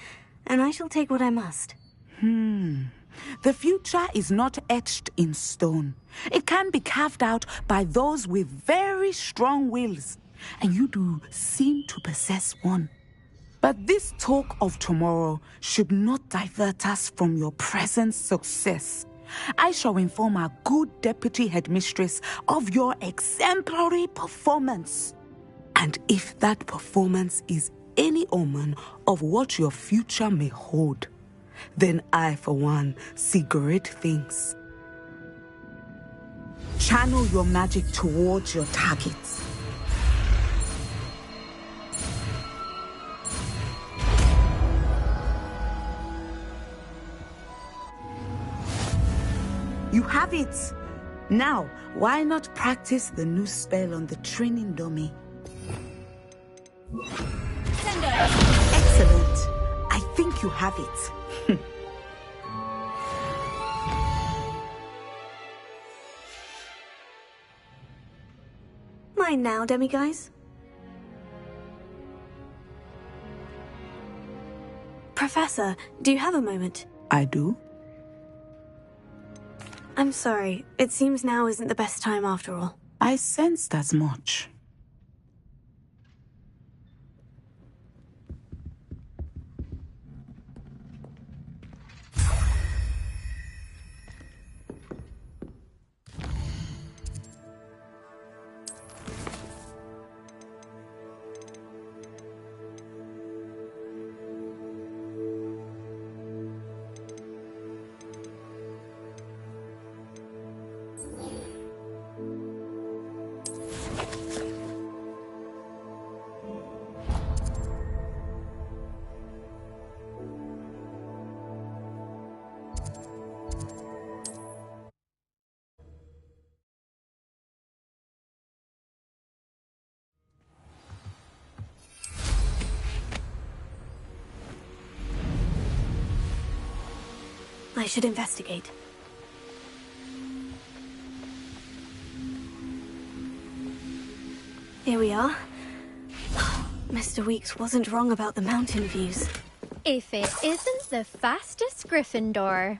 [SPEAKER 3] and I shall take what I must.
[SPEAKER 20] The future is not etched in stone. It can be carved out by those with very strong wills, and you do seem to possess one. But this talk of tomorrow should not divert us from your present success. I shall inform our good deputy headmistress of your exemplary performance. And if that performance is any omen of what your future may hold, then I, for one, see great things. Channel your magic towards your targets. You have it! Now, why not practice the new spell on the training dummy? Excellent. I think you have it.
[SPEAKER 3] Mine now, demiguise. Professor, do you have a moment?
[SPEAKER 20] I do.
[SPEAKER 3] I'm sorry. It seems now isn't the best time after all.
[SPEAKER 20] I sensed as much.
[SPEAKER 3] I should investigate. Here we are. Mr. Weeks wasn't wrong about the mountain views.
[SPEAKER 21] If it isn't the fastest Gryffindor.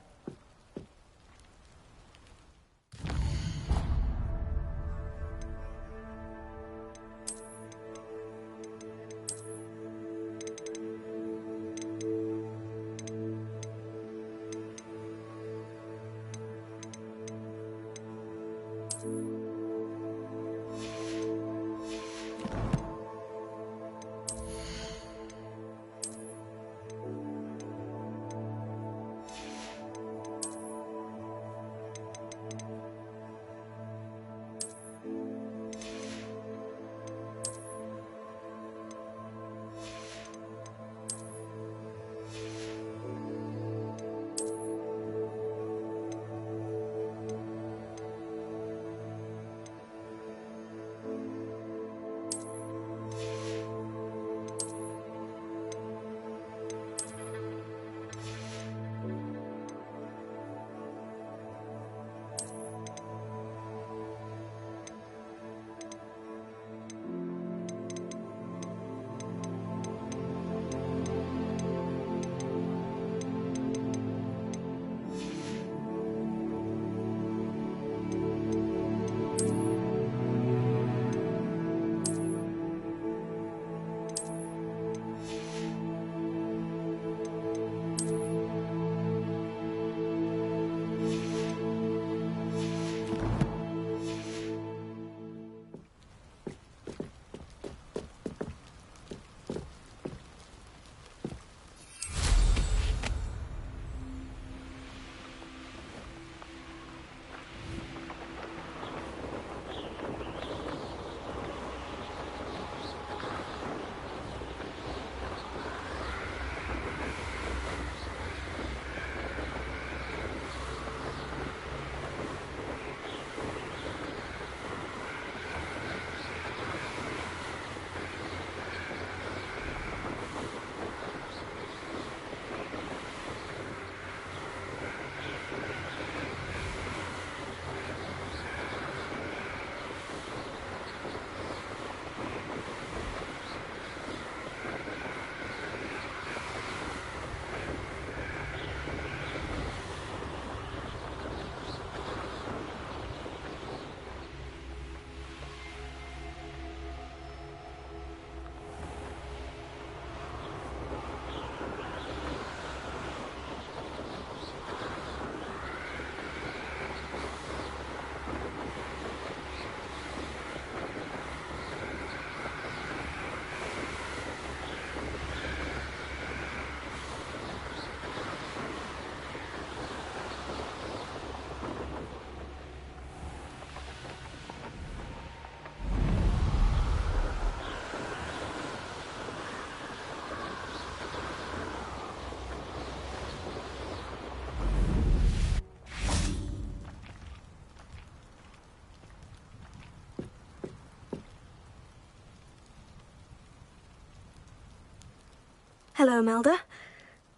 [SPEAKER 3] Hello, Melda.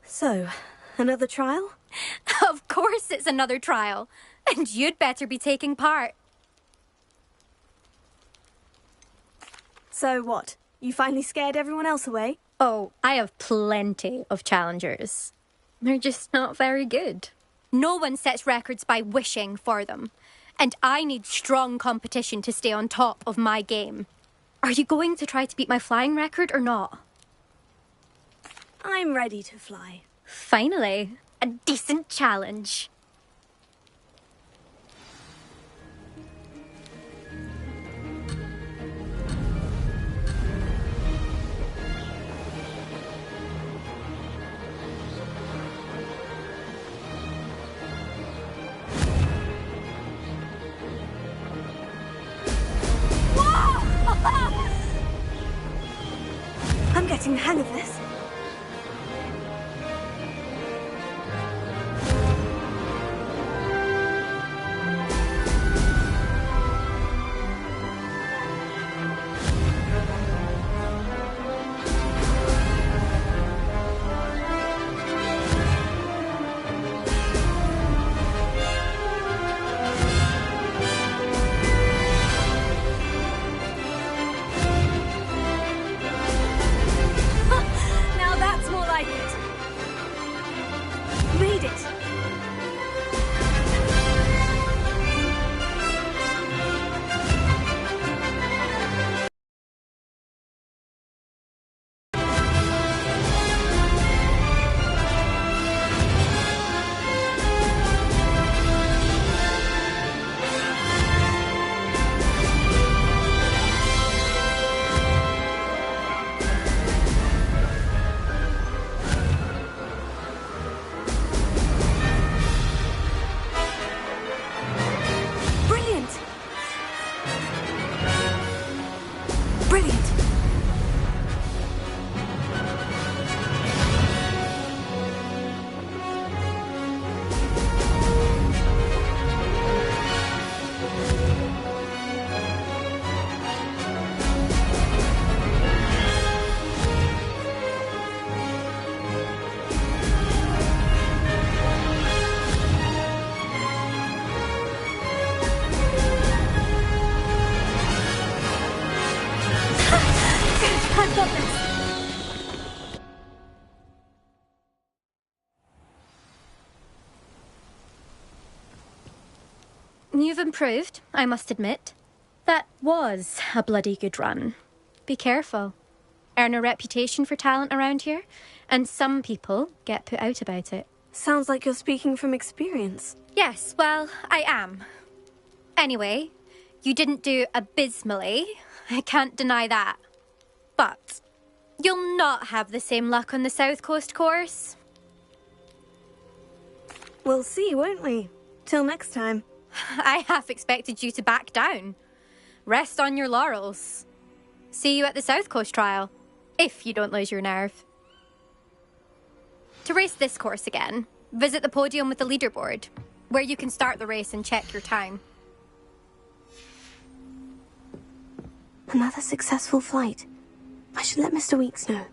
[SPEAKER 3] So, another trial?
[SPEAKER 21] Of course it's another trial. And you'd better be taking part.
[SPEAKER 3] So what? You finally scared everyone else away?
[SPEAKER 21] Oh, I have plenty of challengers. They're just not very good. No one sets records by wishing for them. And I need strong competition to stay on top of my game. Are you going to try to beat my flying record or not?
[SPEAKER 3] I'm ready to fly.
[SPEAKER 21] Finally, a decent challenge.
[SPEAKER 3] I'm getting the hang of this. Now that's more like it. Made it. Brilliant. Brilliant. I've got this.
[SPEAKER 21] You've improved, I must admit. That was a bloody good run. Be careful. Earn a reputation for talent around here, and some people get put out about it.
[SPEAKER 3] Sounds like you're speaking from experience.
[SPEAKER 21] Yes, well, I am. Anyway, you didn't do abysmally. I can't deny that. But you'll not have the same luck on the South Coast course.
[SPEAKER 3] We'll see, won't we? Till next time.
[SPEAKER 21] I half expected you to back down. Rest on your laurels. See you at the South Coast trial, if you don't lose your nerve. To race this course again, visit the podium with the leaderboard, where you can start the race and check your time.
[SPEAKER 3] Another successful flight. I should let Mr. Weeks know.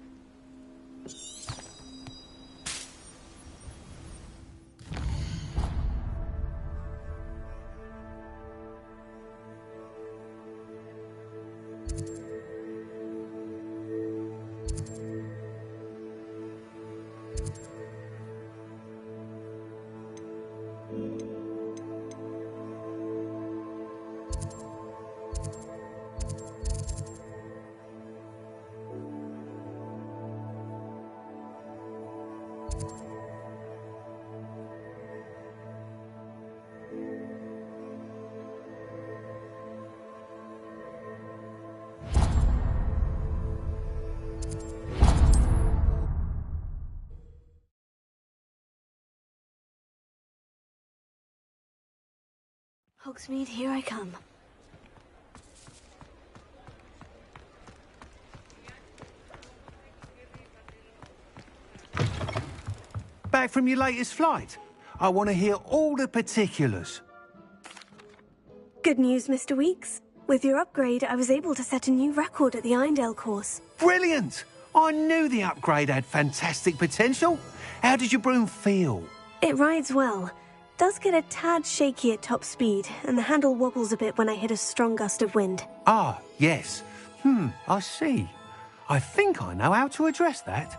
[SPEAKER 3] Hogsmeade, here I come.
[SPEAKER 13] Back from your latest flight? I want to hear all the particulars.
[SPEAKER 3] Good news, Mr. Weeks. With your upgrade, I was able to set a new record at the Irondale course.
[SPEAKER 13] Brilliant! I knew the upgrade had fantastic potential. How did your broom feel?
[SPEAKER 3] It rides well. Does get a tad shaky at top speed, and the handle wobbles a bit when I hit a strong gust of wind.
[SPEAKER 13] Ah, yes. I see. I think I know how to address that.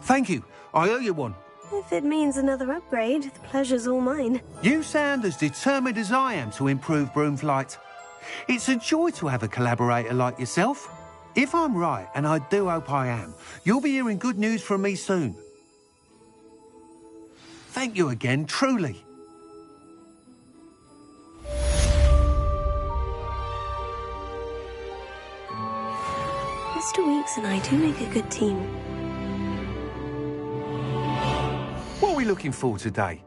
[SPEAKER 13] Thank you. I owe you one.
[SPEAKER 3] If it means another upgrade, the pleasure's all mine.
[SPEAKER 13] You sound as determined as I am to improve broom flight. It's a joy to have a collaborator like yourself. If I'm right, and I do hope I am, you'll be hearing good news from me soon. Thank you again, truly.
[SPEAKER 3] Mr. Weeks and I do make a good team.
[SPEAKER 13] What are we looking for today?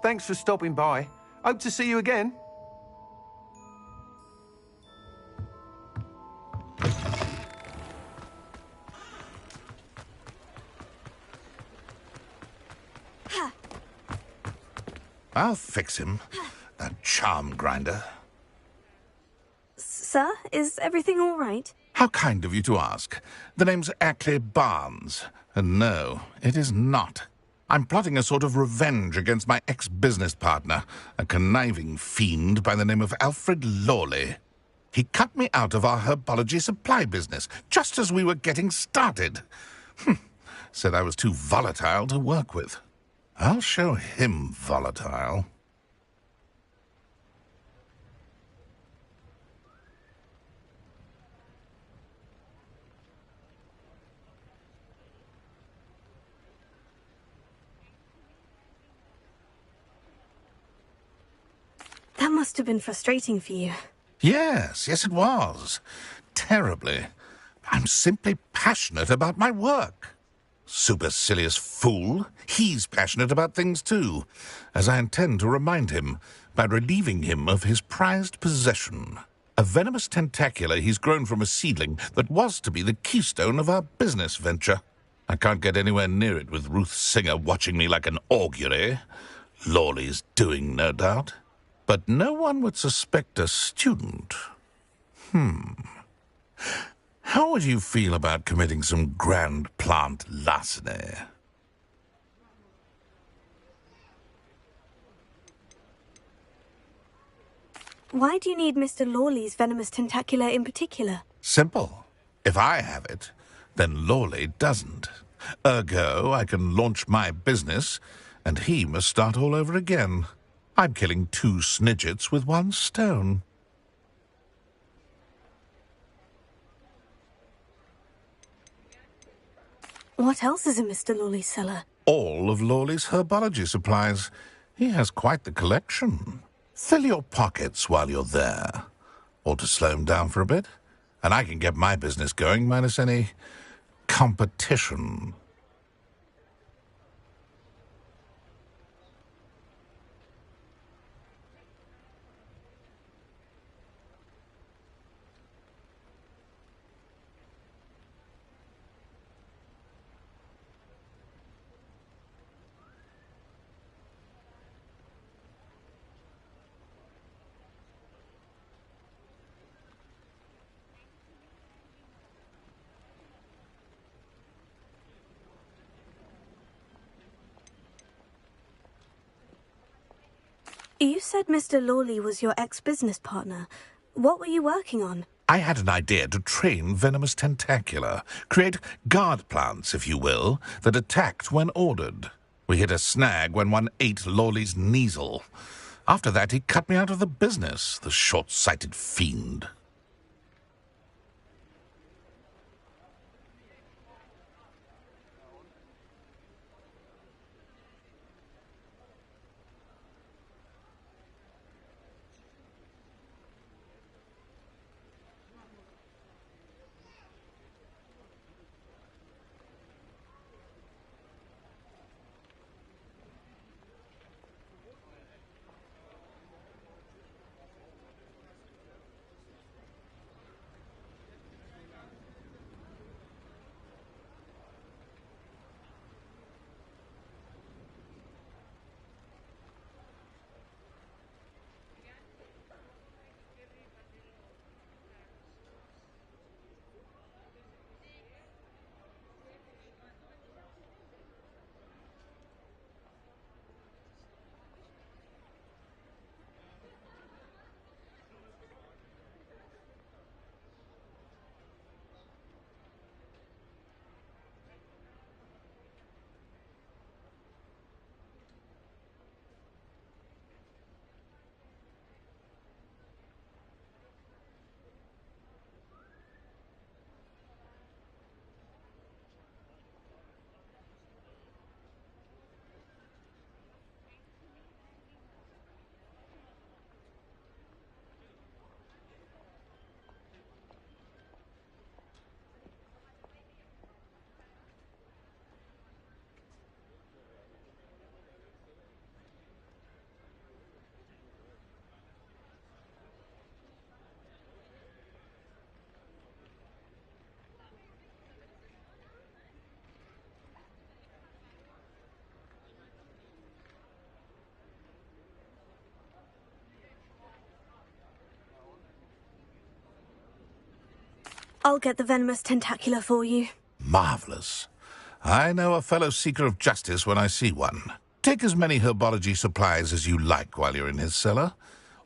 [SPEAKER 13] Thanks for stopping by. Hope to see you again.
[SPEAKER 12] I'll fix him. That charm grinder.
[SPEAKER 3] Sir, is everything all right?
[SPEAKER 12] How kind of you to ask. The name's Ackley Barnes. And no, it is not. I'm plotting a sort of revenge against my ex-business partner, a conniving fiend by the name of Alfred Lawley. He cut me out of our herbology supply business, just as we were getting started. Said I was too volatile to work with. I'll show him volatile.
[SPEAKER 3] That must have been frustrating for you.
[SPEAKER 12] Yes, it was. Terribly. I'm simply passionate about my work. Supercilious fool. He's passionate about things too, as I intend to remind him by relieving him of his prized possession. A venomous tentacula he's grown from a seedling that was to be the keystone of our business venture. I can't get anywhere near it with Ruth Singer watching me like an augury. Lawley's doing, no doubt. But no one would suspect a student. How would you feel about committing some grand plant larceny?
[SPEAKER 3] Why do you need Mr. Lawley's venomous tentacula in particular?
[SPEAKER 12] Simple. If I have it, then Lawley doesn't. Ergo, I can launch my business, and he must start all over again. I'm killing 2 snidgets with 1 stone.
[SPEAKER 3] What else is in Mr. Lawley's cellar?
[SPEAKER 12] All of Lawley's herbology supplies. He has quite the collection. Fill your pockets while you're there. Or to slow him down for a bit, and I can get my business going minus any competition.
[SPEAKER 3] You said Mr. Lawley was your ex-business partner. What were you working on?
[SPEAKER 12] I had an idea to train venomous tentacula, create guard plants, if you will, that attacked when ordered. We hit a snag when one ate Lawley's Kneasel. After that, he cut me out of the business, the short-sighted fiend.
[SPEAKER 3] I'll get the venomous tentacula for you.
[SPEAKER 12] Marvelous. I know a fellow seeker of justice when I see one. Take as many herbology supplies as you like while you're in his cellar.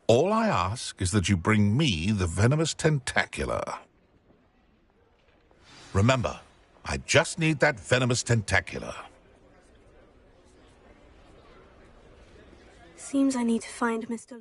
[SPEAKER 12] All I ask is that you bring me the venomous tentacula. Remember, I just need that venomous tentacula.
[SPEAKER 3] Seems I need to find Mr.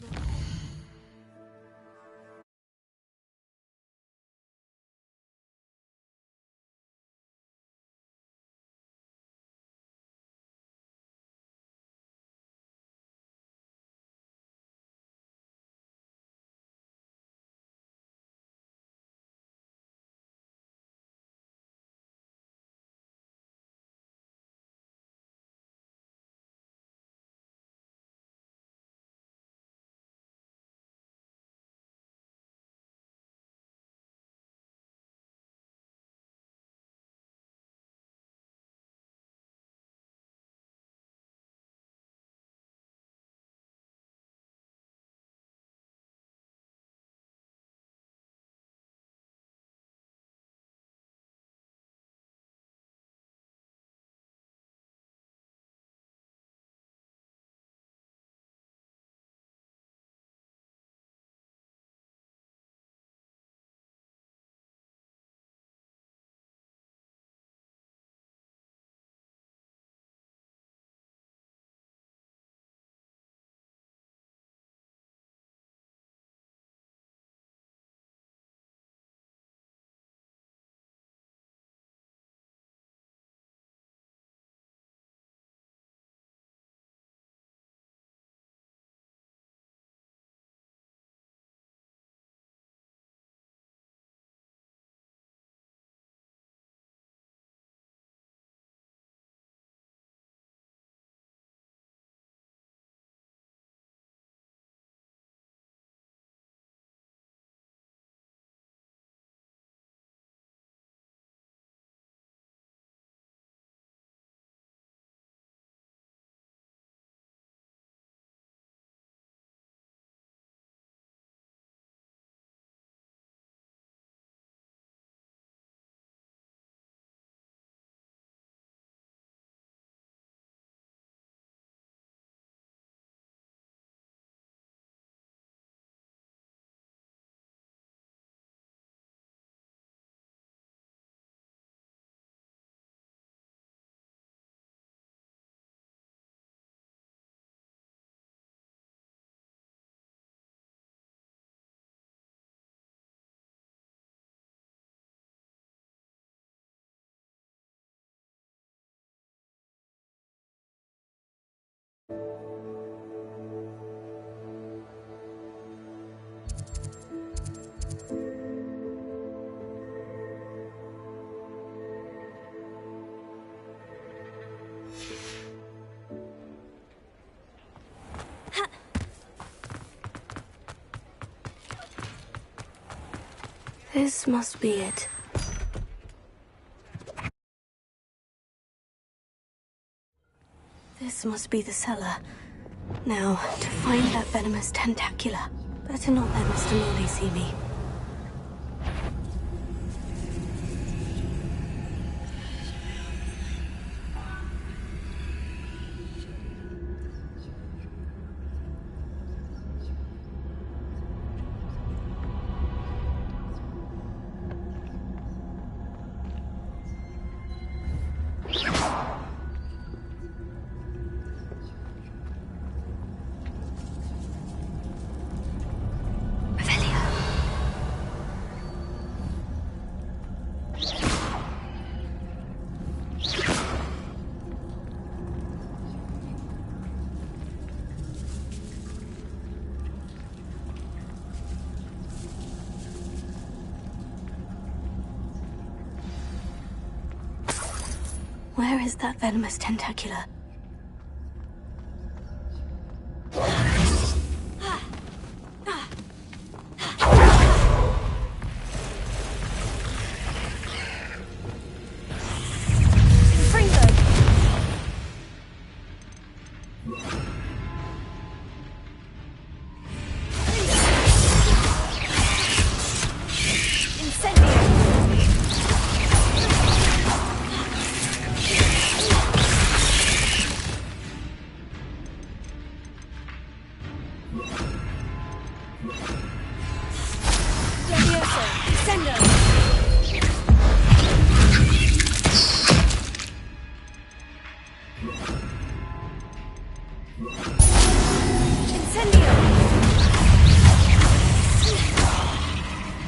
[SPEAKER 3] This must be it. This must be the cellar. Now, to find that venomous tentacula. Better not let Mr. Morley see me. Where is that venomous tentacula?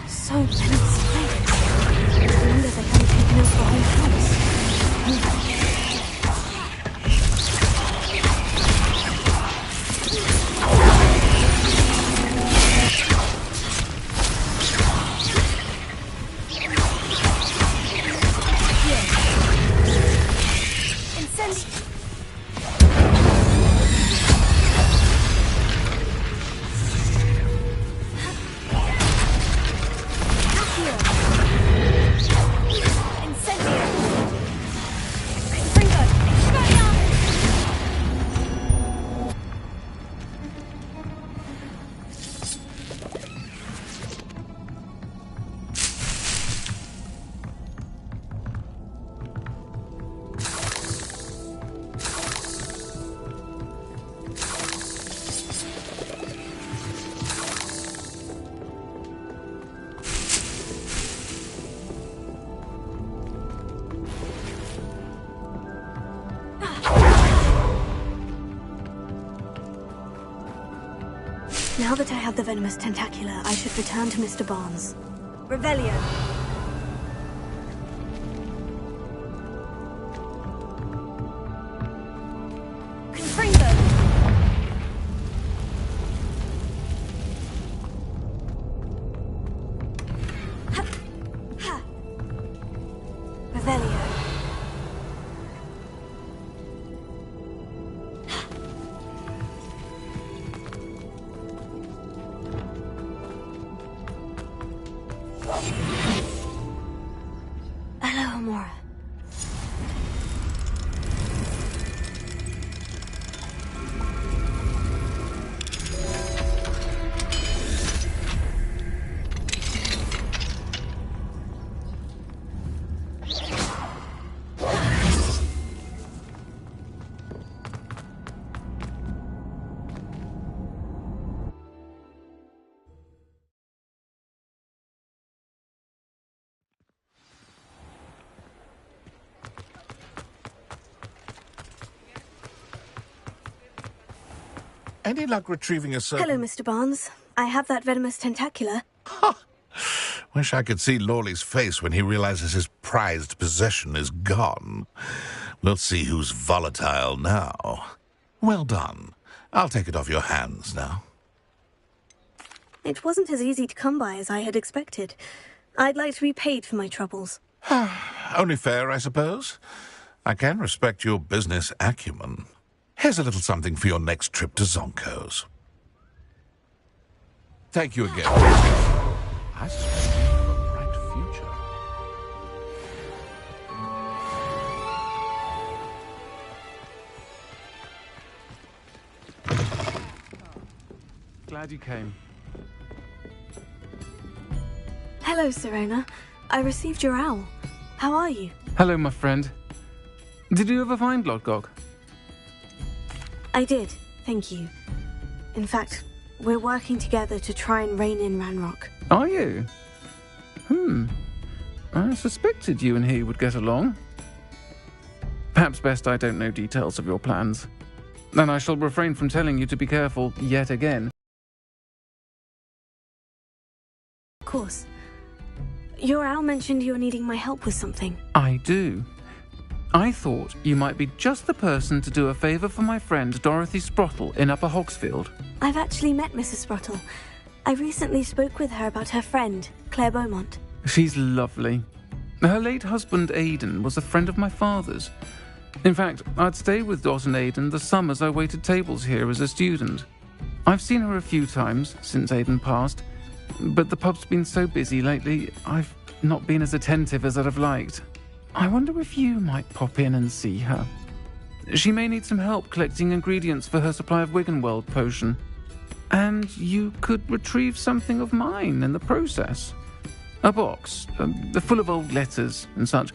[SPEAKER 3] So many spiders. I wonder if they haven't taken over the whole house. Now that I have the venomous tentacula, I should return to Mr. Barnes. Revelio. Confringo. Ha. Ha. Revelio. Hello, Amora.
[SPEAKER 12] Any luck retrieving a certain...
[SPEAKER 3] Hello, Mr. Barnes. I have that venomous tentacula.
[SPEAKER 12] Wish I could see Lawley's face when he realizes his prized possession is gone. We'll see who's volatile now. Well done. I'll take it off your hands now.
[SPEAKER 3] It wasn't as easy to come by as I had expected. I'd like to be paid for my troubles.
[SPEAKER 12] Only fair, I suppose. I can respect your business acumen. Here's a little something for your next trip to Zonko's. Thank you again. I suspect you have a bright future.
[SPEAKER 14] Glad you came.
[SPEAKER 3] Hello, Serona. I received your owl. How are you?
[SPEAKER 14] Hello, my friend. Did you ever find Lodgog?
[SPEAKER 3] I did, thank you. In fact, we're working together to try and rein in Ranrock.
[SPEAKER 14] Are you? I suspected you and he would get along. Perhaps best I don't know details of your plans. Then I shall refrain from telling you to be careful yet again.
[SPEAKER 3] Of course. Your owl mentioned you were needing my help with something.
[SPEAKER 14] I do. I thought you might be just the person to do a favour for my friend Dorothy Sprottle in Upper Hogsfield.
[SPEAKER 3] I've actually met Mrs. Sprottle. I recently spoke with her about her friend, Claire Beaumont.
[SPEAKER 14] She's lovely. Her late husband Aidan was a friend of my father's. In fact, I'd stayed with Dot and Aidan the summers I waited tables here as a student. I've seen her a few times since Aidan passed, but the pub's been so busy lately, I've not been as attentive as I'd have liked. I wonder if you might pop in and see her. She may need some help collecting ingredients for her supply of Wiggenweld potion. And you could retrieve something of mine in the process. A box, full of old letters and such.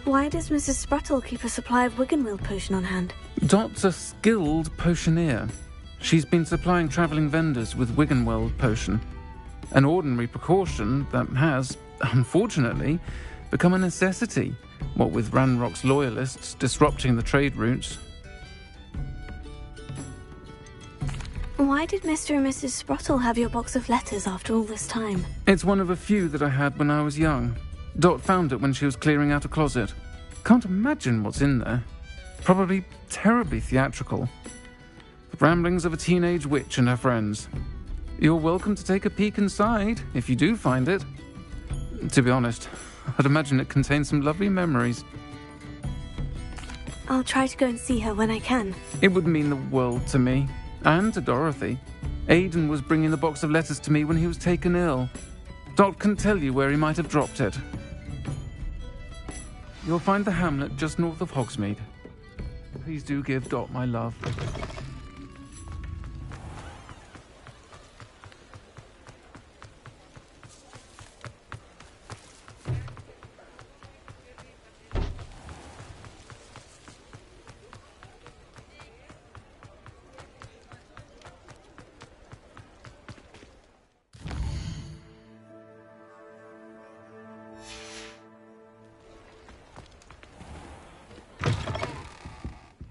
[SPEAKER 3] Why does Mrs. Spruttle keep a supply of Wiggenweld potion on hand?
[SPEAKER 14] Dot's a skilled potioneer. She's been supplying travelling vendors with Wiggenweld potion. An ordinary precaution that has, unfortunately, become a necessity, what with Ranrock's loyalists disrupting the trade routes.
[SPEAKER 3] Why did Mr. and Mrs. Spruttle have your box of letters after all this time?
[SPEAKER 14] It's one of a few that I had when I was young. Dot found it when she was clearing out a closet. Can't imagine what's in there. Probably terribly theatrical. The ramblings of a teenage witch and her friends. You're welcome to take a peek inside, if you do find it. To be honest, I'd imagine it contains some lovely memories.
[SPEAKER 3] I'll try to go and see her when I can.
[SPEAKER 14] It would mean the world to me, and to Dorothy. Aidan was bringing the box of letters to me when he was taken ill. Dot can tell you where he might have dropped it. You'll find the hamlet just north of Hogsmeade. Please do give Dot my love.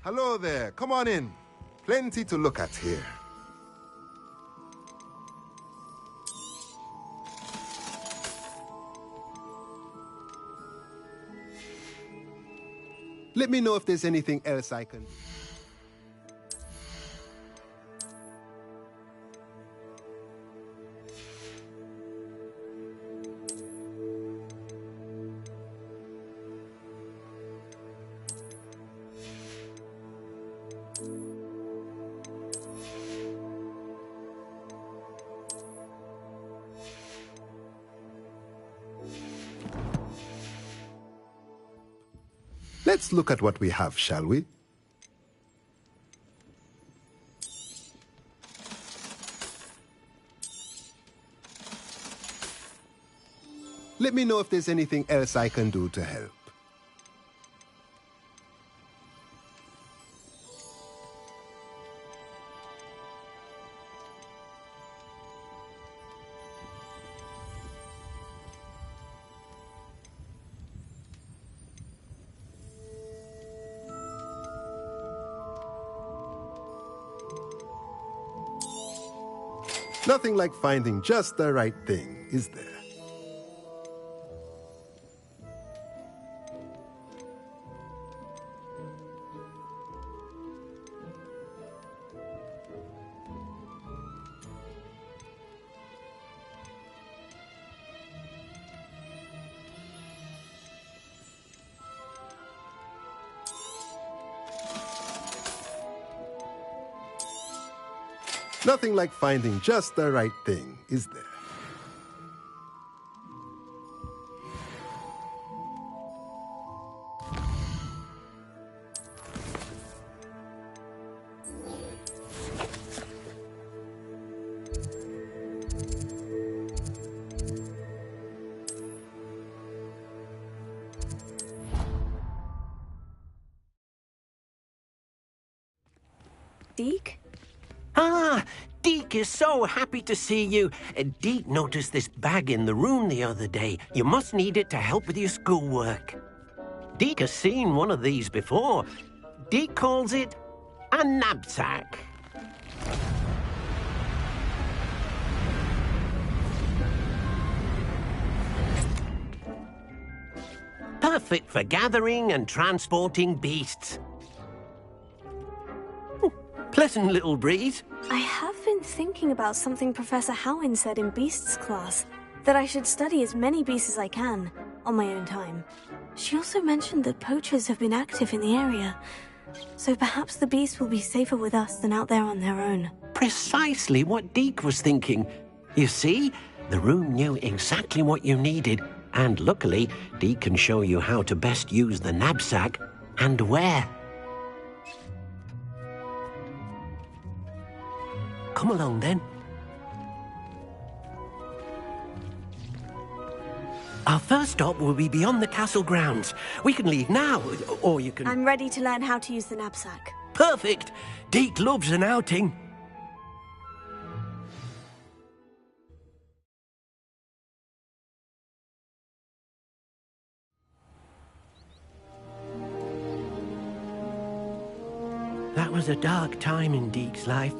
[SPEAKER 4] Hello there, come on in. Plenty to look at here. Let me know if there's anything else I can do. Let's look at what we have, shall we? Let me know if there's anything else I can do to help. Nothing like finding just the right thing, is there? Nothing like finding just the right thing, is there?
[SPEAKER 3] Deke?
[SPEAKER 22] Ah, Deke is so happy to see you. Deke noticed this bag in the room the other day. You must need it to help with your schoolwork. Deke has seen one of these before. Deke calls it a knapsack. Perfect for gathering and transporting beasts. Pleasant little breeze.
[SPEAKER 3] I have been thinking about something Professor Howin said in Beasts class, that I should study as many beasts as I can, on my own time. She also mentioned that poachers have been active in the area, so perhaps the beasts will be safer with us than out there on their own.
[SPEAKER 22] Precisely what Deke was thinking. You see, the room knew exactly what you needed, and luckily, Deke can show you how to best use the knapsack and where. Come along, then. Our first stop will be beyond the castle grounds. We can leave now, or you can...
[SPEAKER 3] I'm ready to learn how to use the knapsack.
[SPEAKER 22] Perfect! Deke loves an outing. That was a dark time in Deke's life.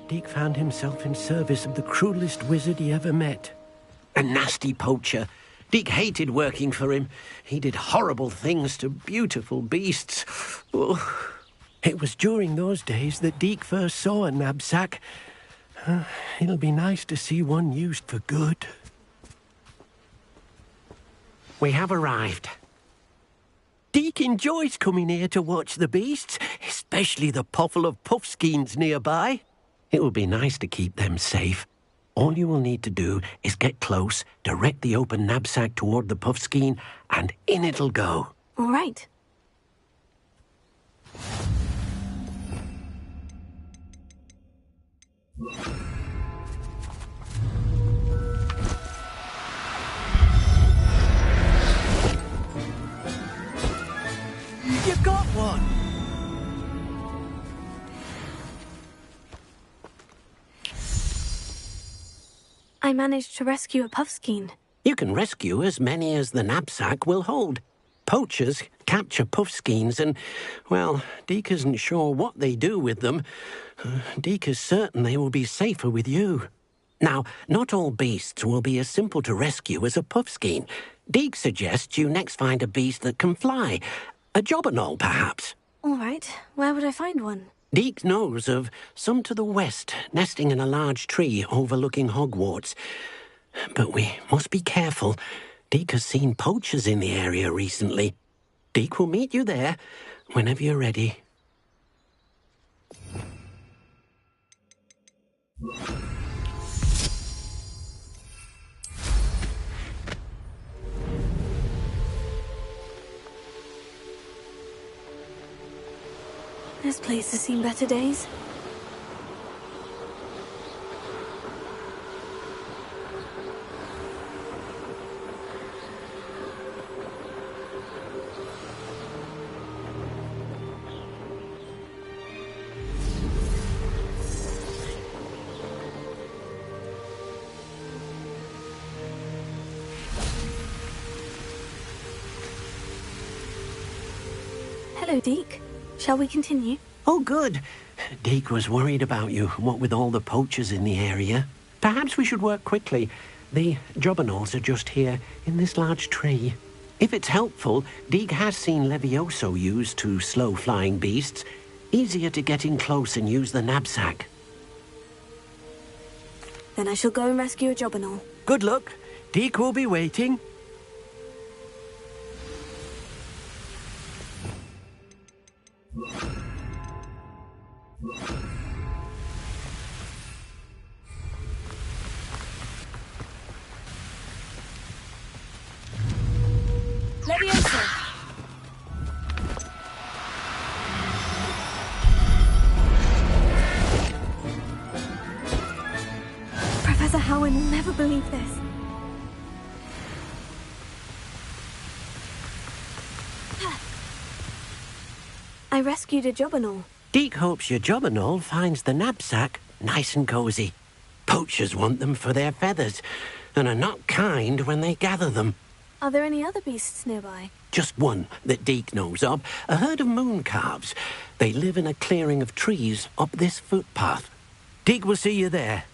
[SPEAKER 22] Deke found himself in service of the cruelest wizard he ever met. A nasty poacher. Deke hated working for him. He did horrible things to beautiful beasts. Oh. It was during those days that Deke first saw a knapsack. It'll be nice to see one used for good. We have arrived. Deke enjoys coming here to watch the beasts, especially the potful of puffskeins nearby. It will be nice to keep them safe. All you will need to do is get close, direct the open knapsack toward the puffskein, and in it'll go.
[SPEAKER 3] All right.
[SPEAKER 22] You got one!
[SPEAKER 3] I managed to rescue a puffskein.
[SPEAKER 22] You can rescue as many as the knapsack will hold. Poachers capture puffskeins and, well, Deke isn't sure what they do with them. Deke is certain they will be safer with you. Now, not all beasts will be as simple to rescue as a puffskein. Deke suggests you next find a beast that can fly. A jobberknoll, perhaps.
[SPEAKER 3] All right. Where would I find one?
[SPEAKER 22] Deke knows of some to the west, nesting in a large tree overlooking Hogwarts. But we must be careful. Deke has seen poachers in the area recently. Deke will meet you there whenever you're ready.
[SPEAKER 3] This place has seen better days. Hello, Deke. Shall we continue?
[SPEAKER 22] Oh, good. Deke was worried about you, what with all the poachers in the area. Perhaps we should work quickly. The jobberknolls are just here, in this large tree. If it's helpful, Deke has seen Levioso used to slow flying beasts. Easier to get in close and use the knapsack.
[SPEAKER 3] Then I shall go and rescue a jobberknoll.
[SPEAKER 22] Good luck. Deke will be waiting.
[SPEAKER 3] Levioso! Professor Howin will never believe this. I rescued a jobberknoll.
[SPEAKER 22] Deke hopes your jobberknoll finds the knapsack nice and cozy. Poachers want them for their feathers, and are not kind when they gather them.
[SPEAKER 3] Are there any other beasts nearby?
[SPEAKER 22] Just one that Deke knows of, a herd of moon calves. They live in a clearing of trees up this footpath. Deke will see you there.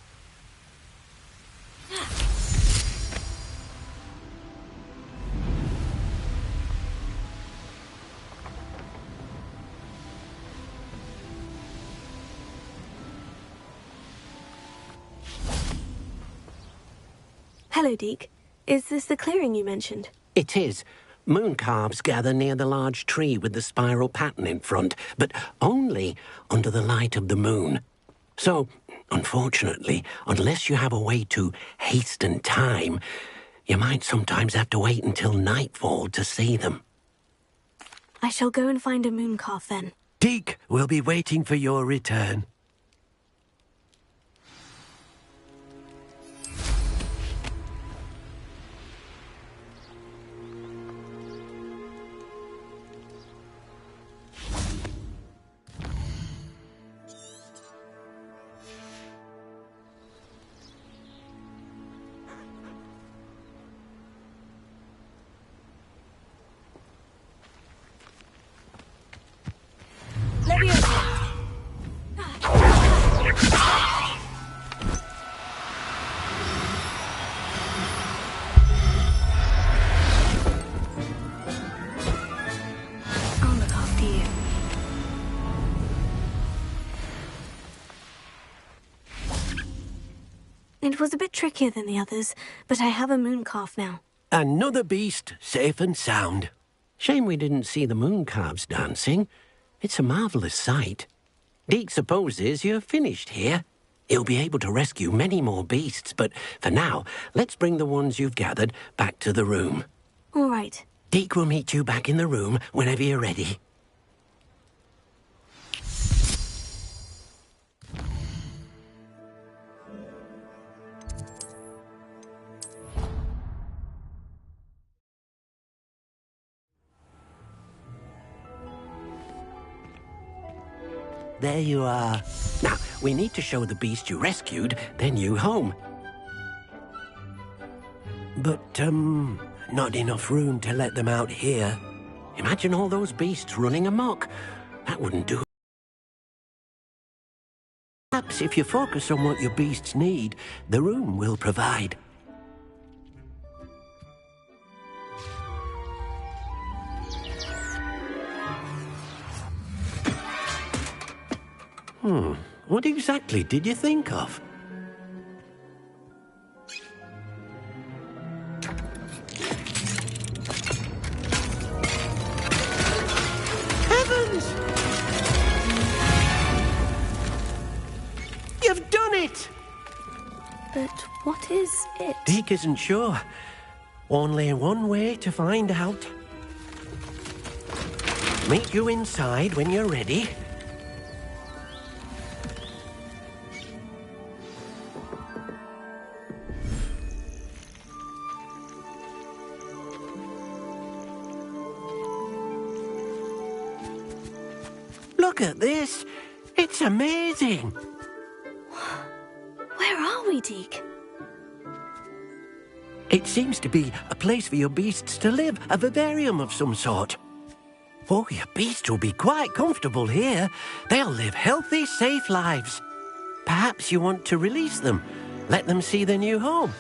[SPEAKER 3] Hello, Deke. Is this the clearing you mentioned?
[SPEAKER 22] It is. Moon calves gather near the large tree with the spiral pattern in front, but only under the light of the moon. So, unfortunately, unless you have a way to hasten time, you might sometimes have to wait until nightfall to see them.
[SPEAKER 3] I shall go and find a moon calf then.
[SPEAKER 22] Deke will be waiting for your return.
[SPEAKER 3] It was a bit trickier than the others, but I have a moon calf now.
[SPEAKER 22] Another beast, safe and sound. Shame we didn't see the moon calves dancing. It's a marvellous sight. Deke supposes you're finished here. He'll be able to rescue many more beasts, but for now, let's bring the ones you've gathered back to the room.
[SPEAKER 3] All right.
[SPEAKER 22] Deke will meet you back in the room whenever you're ready. There you are. Now, we need to show the beast you rescued their new home. But, not enough room to let them out here. Imagine all those beasts running amok. That wouldn't do. Perhaps if you focus on what your beasts need, the room will provide. What exactly did you think of? Heavens! You've done it!
[SPEAKER 3] But what is it?
[SPEAKER 22] Deke isn't sure. Only one way to find out. Meet you inside when you're ready. Look at this. It's amazing.
[SPEAKER 3] Where are we, Deke?
[SPEAKER 22] It seems to be a place for your beasts to live, a vivarium of some sort. Oh, your beasts will be quite comfortable here. They'll live healthy, safe lives. Perhaps you want to release them, let them see their new home.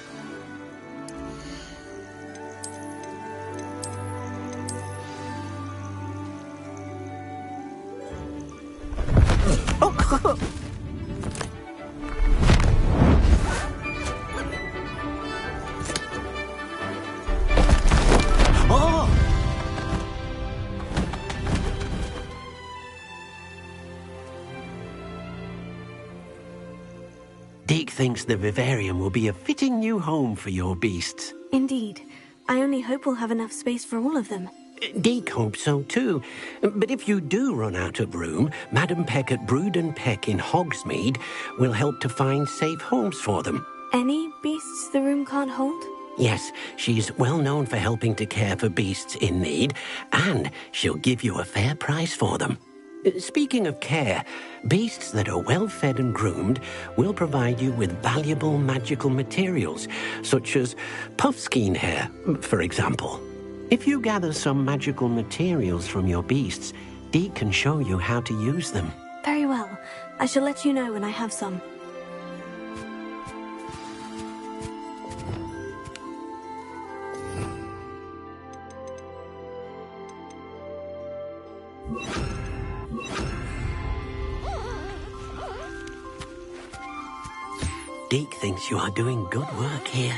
[SPEAKER 22] Deke thinks the vivarium will be a fitting new home for your beasts.
[SPEAKER 3] Indeed. I only hope we'll have enough space for all of them.
[SPEAKER 22] Deke hopes so too. But if you do run out of room, Madam Peck at Brood and Peck in Hogsmeade will help to find safe homes for them.
[SPEAKER 3] Any beasts the room can't hold?
[SPEAKER 22] Yes, she's well known for helping to care for beasts in need, and she'll give you a fair price for them. Speaking of care, beasts that are well fed and groomed will provide you with valuable magical materials, such as puffskein hair, for example. If you gather some magical materials from your beasts, Deke can show you how to use them.
[SPEAKER 3] Very well. I shall let you know when I have some.
[SPEAKER 22] Deke thinks you are doing good work here.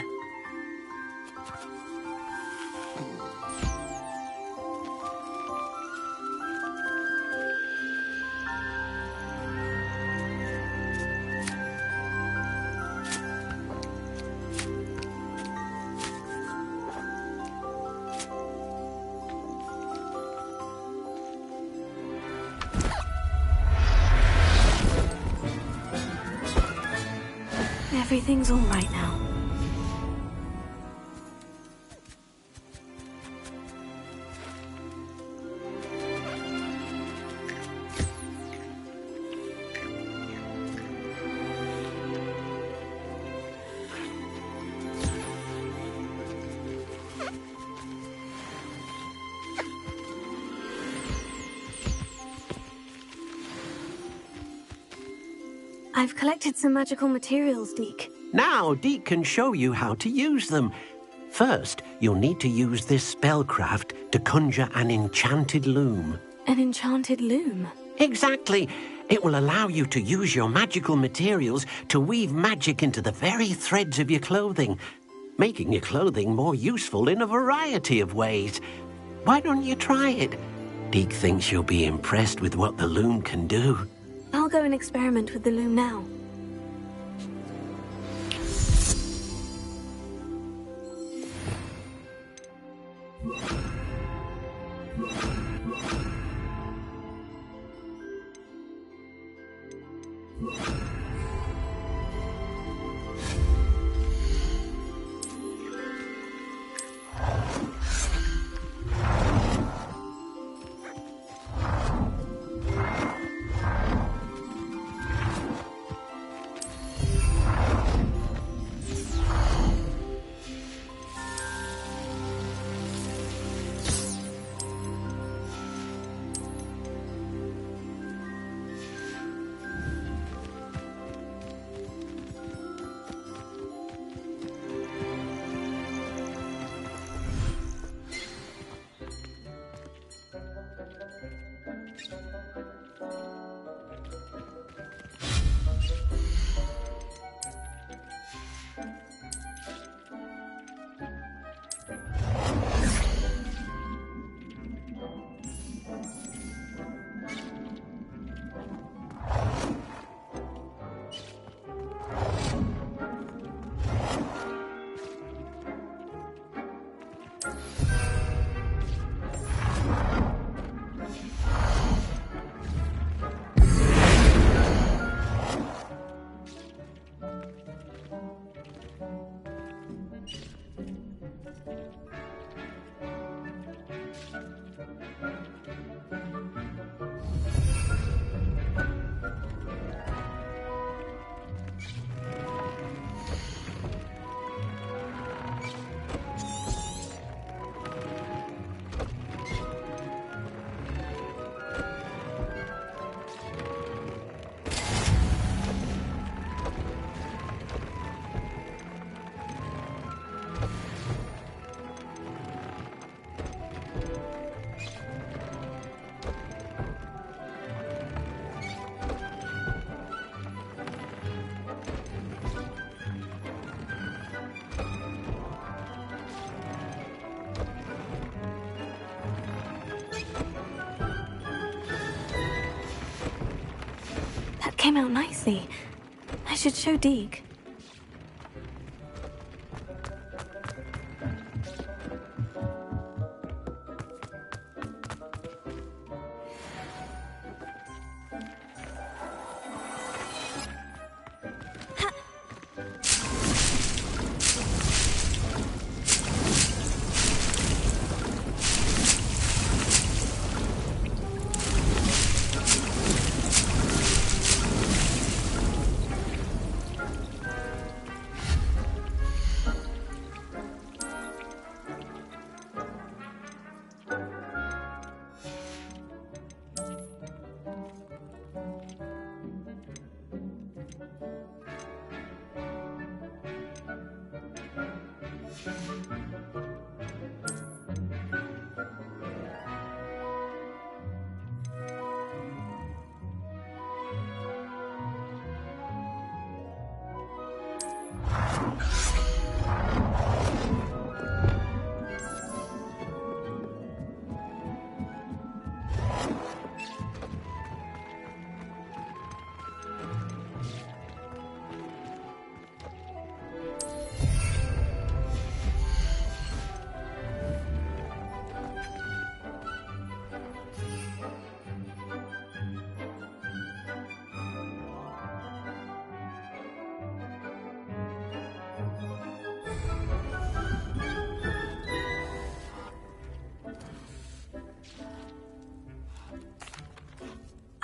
[SPEAKER 3] Everything's all right now. I've collected some magical materials, Deke.
[SPEAKER 22] Now Deke can show you how to use them. First, you'll need to use this spellcraft to conjure an enchanted loom.
[SPEAKER 3] An enchanted loom?
[SPEAKER 22] Exactly. It will allow you to use your magical materials to weave magic into the very threads of your clothing, making your clothing more useful in a variety of ways. Why don't you try it? Deke thinks you'll be impressed with what the loom can do.
[SPEAKER 3] I'll go and experiment with the loom now. Came out nicely. I should show Deke.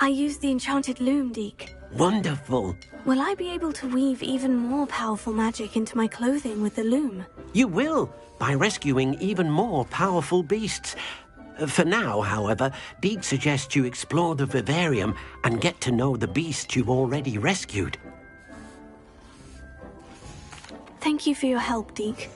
[SPEAKER 3] I used the enchanted loom, Deke.
[SPEAKER 22] Wonderful.
[SPEAKER 3] Will I be able to weave even more powerful magic into my clothing with the loom?
[SPEAKER 22] You will, by rescuing even more powerful beasts. For now, however, Deke suggests you explore the vivarium and get to know the beasts you've already rescued.
[SPEAKER 3] Thank you for your help, Deke.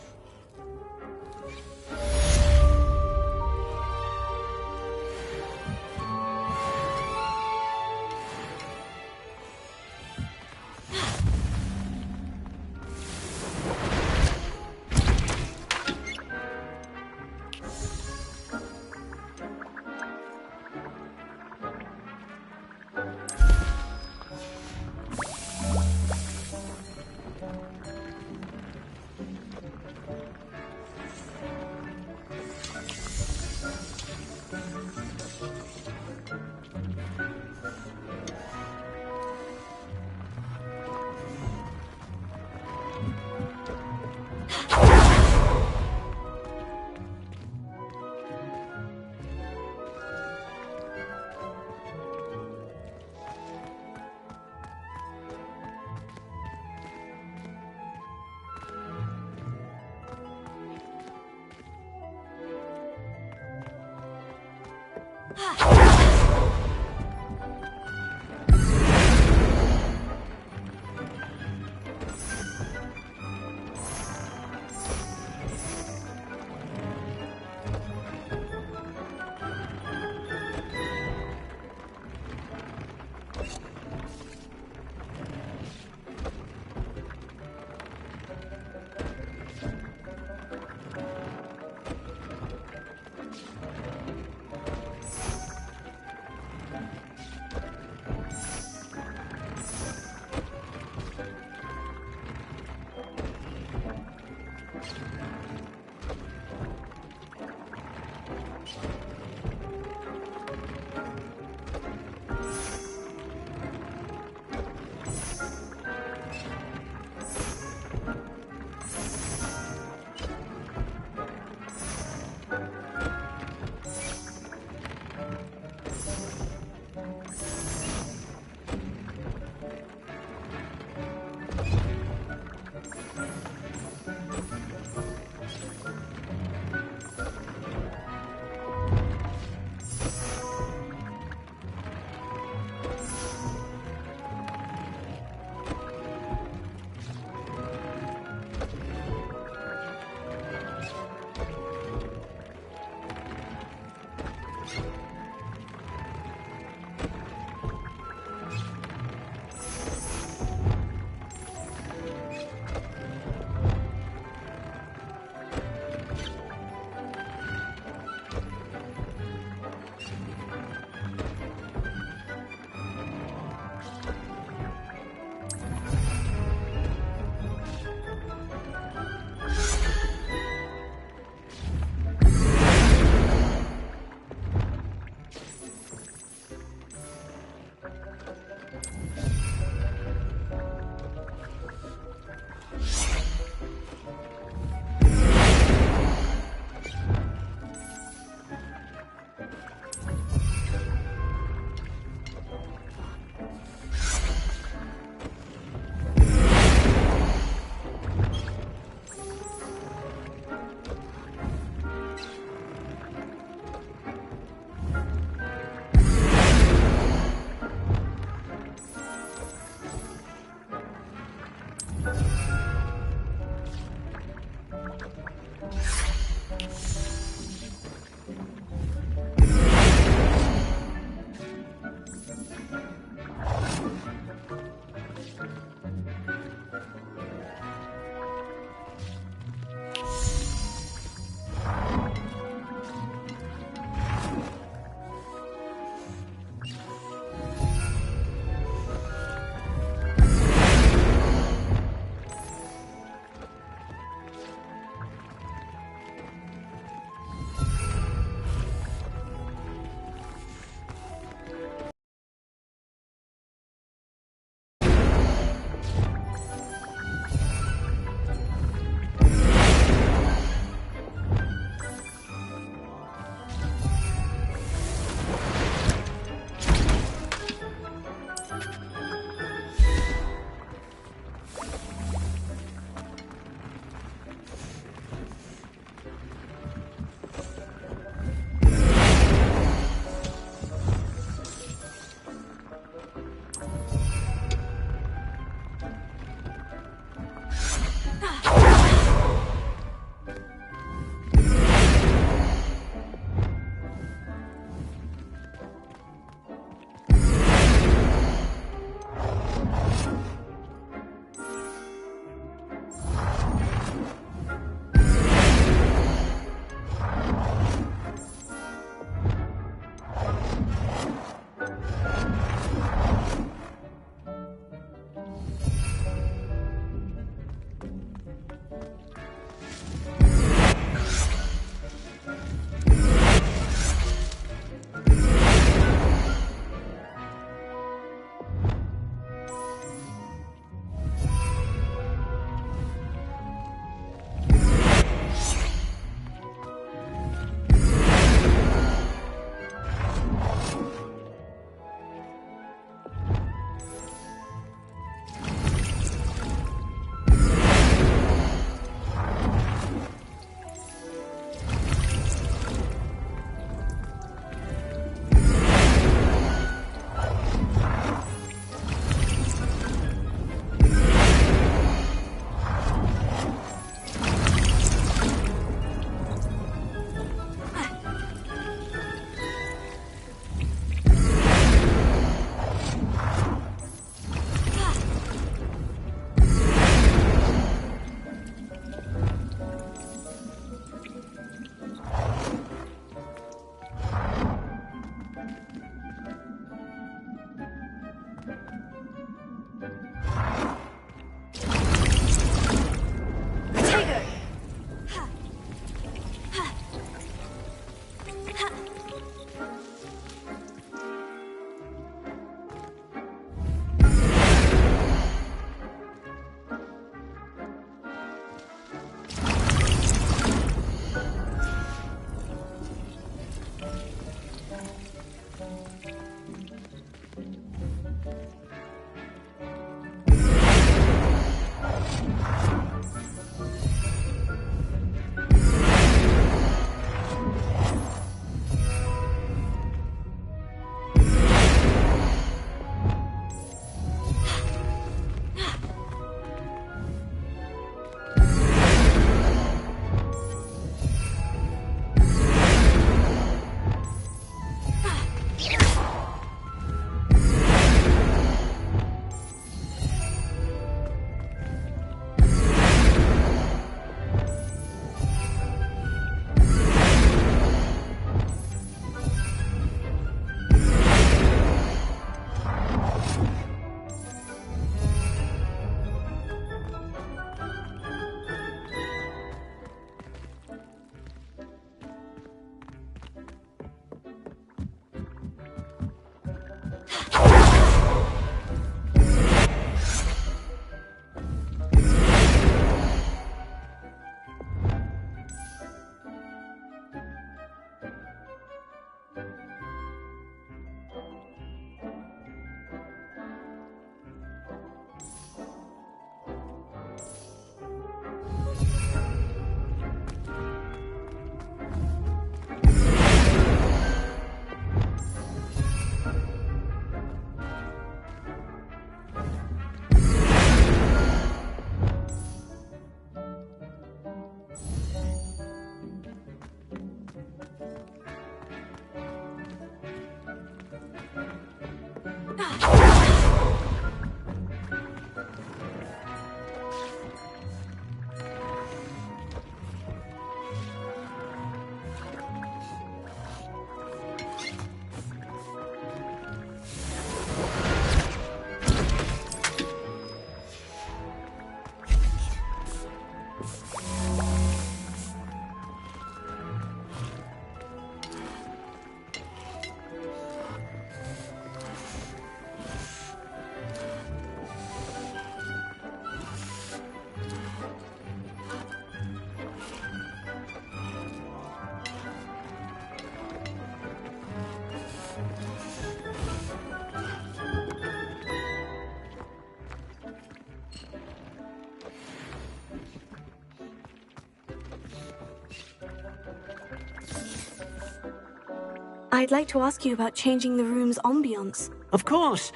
[SPEAKER 3] I'd like to ask you about changing the room's ambience.
[SPEAKER 22] Of course.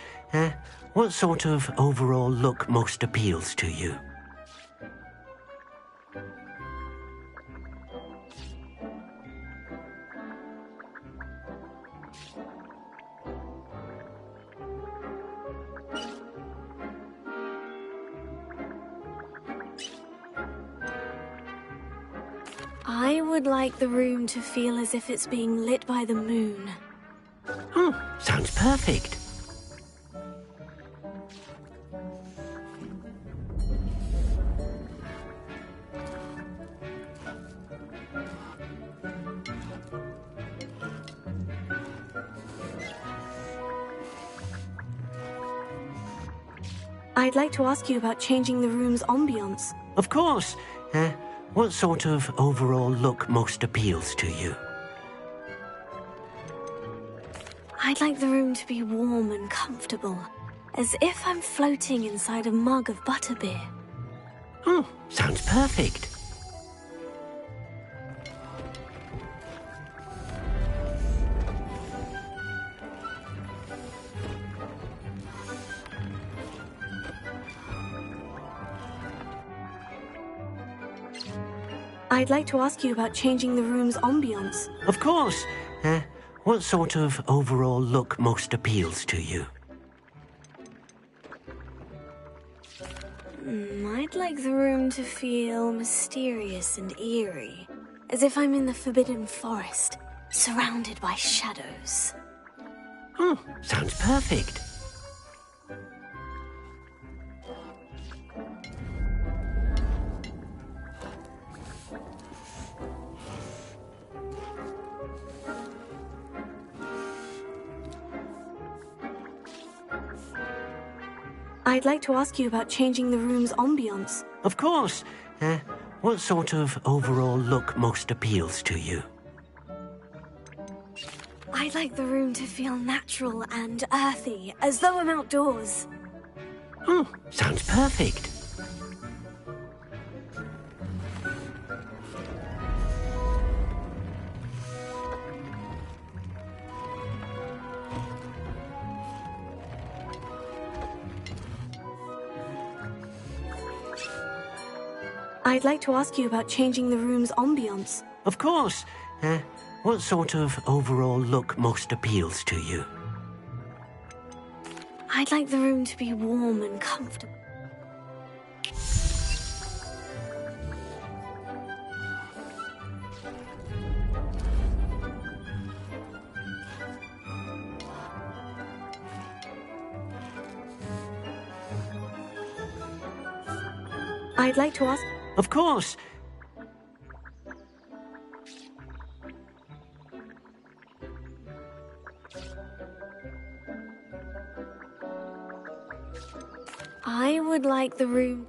[SPEAKER 22] What sort of overall look most appeals to you?
[SPEAKER 3] I would like the room to feel as if it's being lit by the moon.
[SPEAKER 22] Sounds perfect.
[SPEAKER 3] I'd like to ask you about changing the room's ambience.
[SPEAKER 22] Of course. What sort of overall look most appeals to you?
[SPEAKER 3] I'd like the room to be warm and comfortable, as if I'm floating inside a mug of butterbeer.
[SPEAKER 22] Sounds perfect.
[SPEAKER 3] I'd like to ask you about changing the room's ambience.
[SPEAKER 22] Of course. What sort of overall look most appeals to you?
[SPEAKER 3] I'd like the room to feel mysterious and eerie, as if I'm in the Forbidden Forest, surrounded by shadows.
[SPEAKER 22] Sounds perfect.
[SPEAKER 3] I'd like to ask you about changing the room's ambience.
[SPEAKER 22] Of course. What sort of overall look most appeals to you?
[SPEAKER 3] I'd like the room to feel natural and earthy, as though I'm outdoors.
[SPEAKER 22] Sounds perfect.
[SPEAKER 3] I'd like to ask you about changing the room's ambience.
[SPEAKER 22] Of course. What sort of overall look most appeals to you?
[SPEAKER 3] I'd like the room to be warm and comfortable. I'd like to ask...
[SPEAKER 22] Of course.
[SPEAKER 3] I would like the room...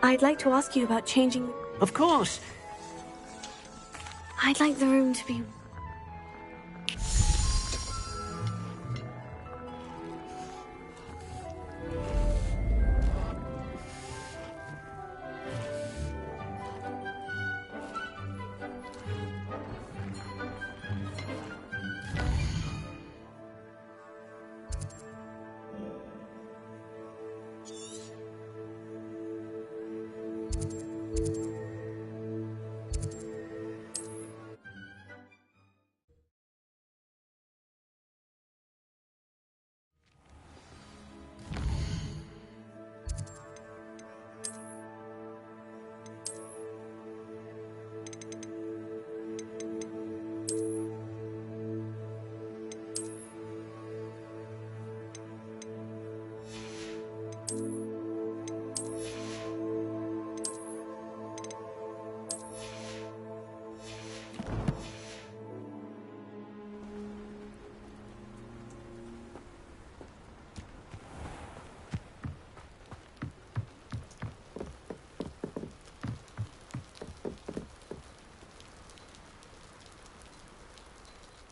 [SPEAKER 3] I'd like to ask you about changing...
[SPEAKER 22] Of course.
[SPEAKER 3] I'd like the room to be...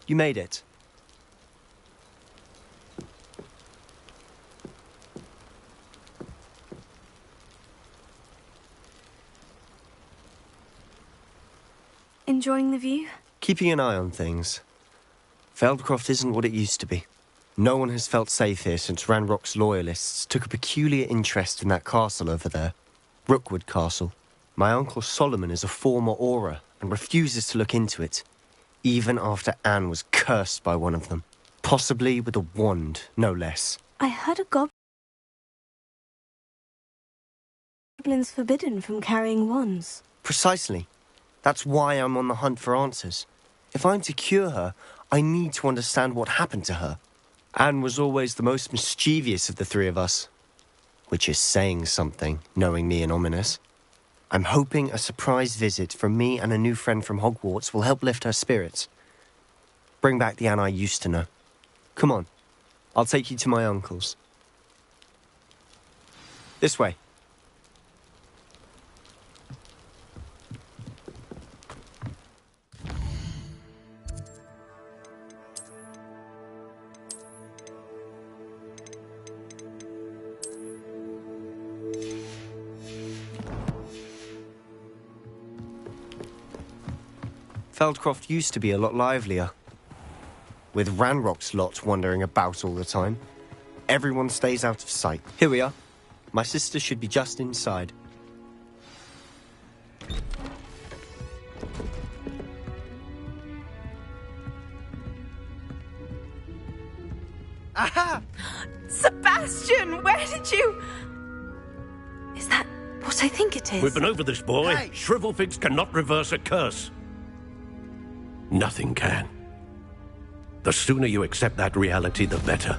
[SPEAKER 18] You made it.
[SPEAKER 3] Enjoying the view?
[SPEAKER 18] Keeping an eye on things. Feldcroft isn't what it used to be. No one has felt safe here since Ranrock's loyalists took a peculiar interest in that castle over there. Rookwood Castle. My uncle Solomon is a former Auror and refuses to look into it, even after Anne was cursed by one of them. Possibly with a wand, no less.
[SPEAKER 3] I heard a goblin's forbidden from carrying wands.
[SPEAKER 18] Precisely. That's why I'm on the hunt for answers. If I'm to cure her, I need to understand what happened to her. Anne was always the most mischievous of the three of us. Which is saying something, knowing me and Ominous. I'm hoping a surprise visit from me and a new friend from Hogwarts will help lift her spirits. Bring back the Anne I used to know. Come on, I'll take you to my uncle's. This way. Feldcroft used to be a lot livelier. With Ranrock's lot wandering about all the time. Everyone stays out of sight. Here we are. My sister should be just inside.
[SPEAKER 3] Aha! Sebastian, where did you... Is that what I think it is?
[SPEAKER 1] We've been over this, boy. Hey. Shrivelfigs cannot reverse a curse. Nothing can. The sooner you accept that reality, the better.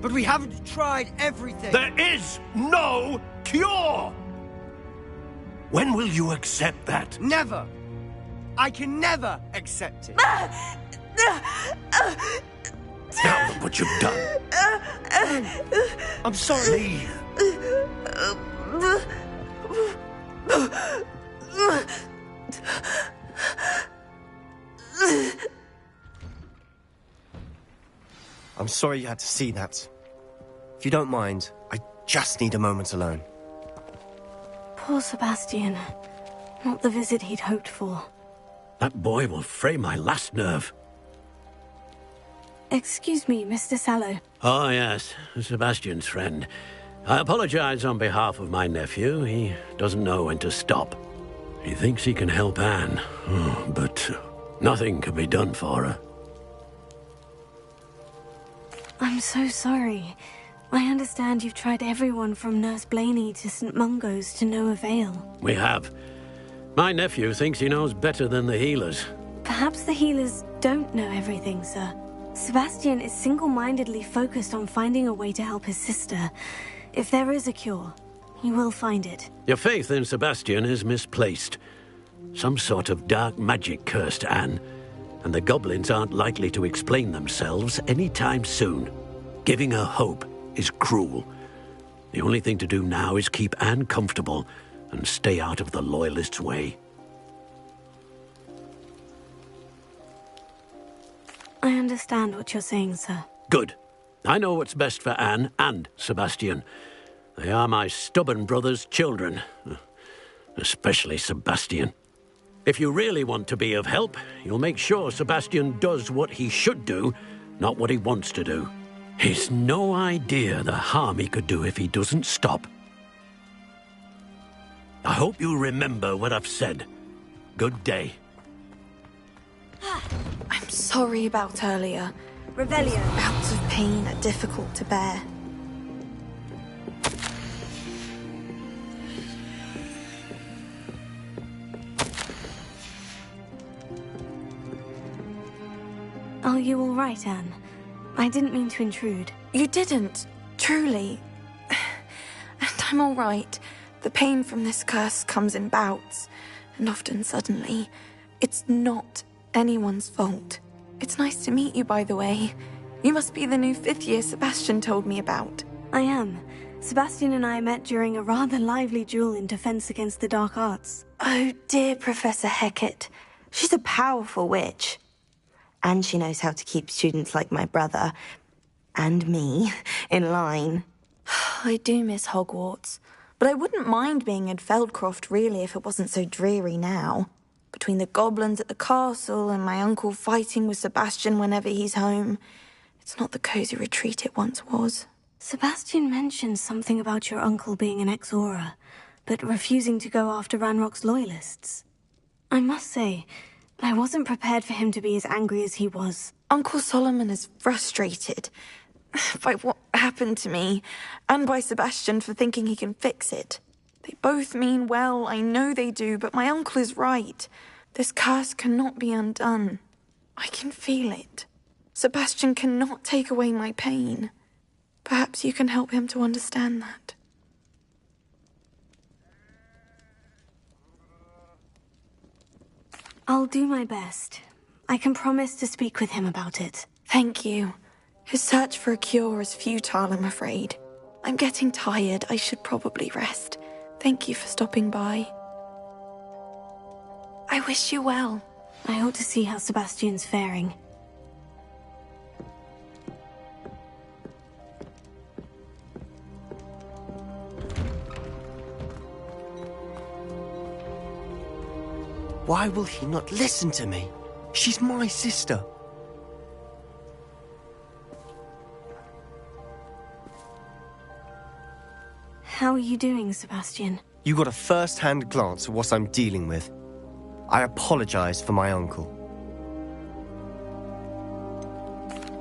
[SPEAKER 15] But we haven't tried everything.
[SPEAKER 1] There is no cure! When will you accept that?
[SPEAKER 15] Never! I can never accept it.
[SPEAKER 1] Now look what you've done.
[SPEAKER 15] I'm sorry.
[SPEAKER 18] I'm sorry you had to see that. If you don't mind, I just need a moment alone.
[SPEAKER 3] Poor Sebastian. Not the visit he'd hoped for.
[SPEAKER 1] That boy will fray my last nerve.
[SPEAKER 3] Excuse me, Mr. Sallow.
[SPEAKER 1] Oh, yes, Sebastian's friend. I apologize on behalf of my nephew. He doesn't know when to stop. He thinks he can help Anne, but nothing can be done for her.
[SPEAKER 3] I'm so sorry. I understand you've tried everyone from Nurse Blaney to St. Mungo's to no avail.
[SPEAKER 1] We have. My nephew thinks he knows better than the healers.
[SPEAKER 3] Perhaps the healers don't know everything, sir. Sebastian is single-mindedly focused on finding a way to help his sister. If there is a cure, he will find it.
[SPEAKER 1] Your faith in Sebastian is misplaced. Some sort of dark magic cursed Anne, and the goblins aren't likely to explain themselves anytime soon. Giving her hope is cruel. The only thing to do now is keep Anne comfortable and stay out of the Loyalists' way.
[SPEAKER 3] I understand what you're saying, sir.
[SPEAKER 1] Good. I know what's best for Anne and Sebastian. They are my stubborn brother's children. Especially Sebastian. If you really want to be of help, you'll make sure Sebastian does what he should do, not what he wants to do. He's no idea the harm he could do if he doesn't stop. I hope you remember what I've said. Good day.
[SPEAKER 5] I'm sorry about earlier.
[SPEAKER 3] Revelio.
[SPEAKER 5] Bouts of pain are difficult to bear.
[SPEAKER 3] Are you all right, Anne? I didn't mean to intrude.
[SPEAKER 5] You didn't, truly. And I'm all right. The pain from this curse comes in bouts, and often suddenly. It's not anyone's fault. It's nice to meet you, by the way. You must be the new 5th year Sebastian told me about.
[SPEAKER 3] I am. Sebastian and I met during a rather lively duel in Defense Against the Dark Arts.
[SPEAKER 5] Oh, dear Professor Hecat. She's a powerful witch. And she knows how to keep students like my brother, and me, in line. I do miss Hogwarts, but I wouldn't mind being in Feldcroft, really, if it wasn't so dreary now. Between the goblins at the castle and my uncle fighting with Sebastian whenever he's home, it's not the cosy retreat it once was.
[SPEAKER 3] Sebastian mentioned something about your uncle being an ex-Auror, but refusing to go after Ranrock's loyalists. I must say, I wasn't prepared for him to be as angry as he was.
[SPEAKER 5] Uncle Solomon is frustrated by what happened to me, and by Sebastian for thinking he can fix it. They both mean well, I know they do, but my uncle is right. This curse cannot be undone. I can feel it. Sebastian cannot take away my pain. Perhaps you can help him to understand that.
[SPEAKER 3] I'll do my best. I can promise to speak with him about it.
[SPEAKER 5] Thank you. His search for a cure is futile, I'm afraid. I'm getting tired. I should probably rest. Thank you for stopping by. I wish you well.
[SPEAKER 3] I ought to see how Sebastian's faring.
[SPEAKER 18] Why will he not listen to me? She's my sister.
[SPEAKER 3] How are you doing, Sebastian?
[SPEAKER 18] You got a first-hand glance at what I'm dealing with. I apologize for my uncle.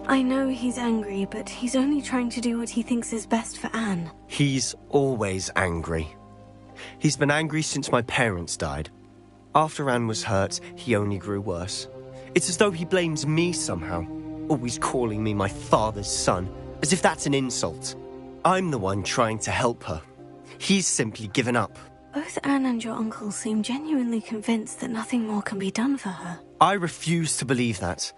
[SPEAKER 3] I know he's angry, but he's only trying to do what he thinks is best for Anne.
[SPEAKER 18] He's always angry. He's been angry since my parents died. After Anne was hurt, he only grew worse. It's as though he blames me somehow, always calling me my father's son, as if that's an insult. I'm the one trying to help her. He's simply given up.
[SPEAKER 3] Both Anne and your uncle seem genuinely convinced that nothing more can be done for her.
[SPEAKER 18] I refuse to believe that.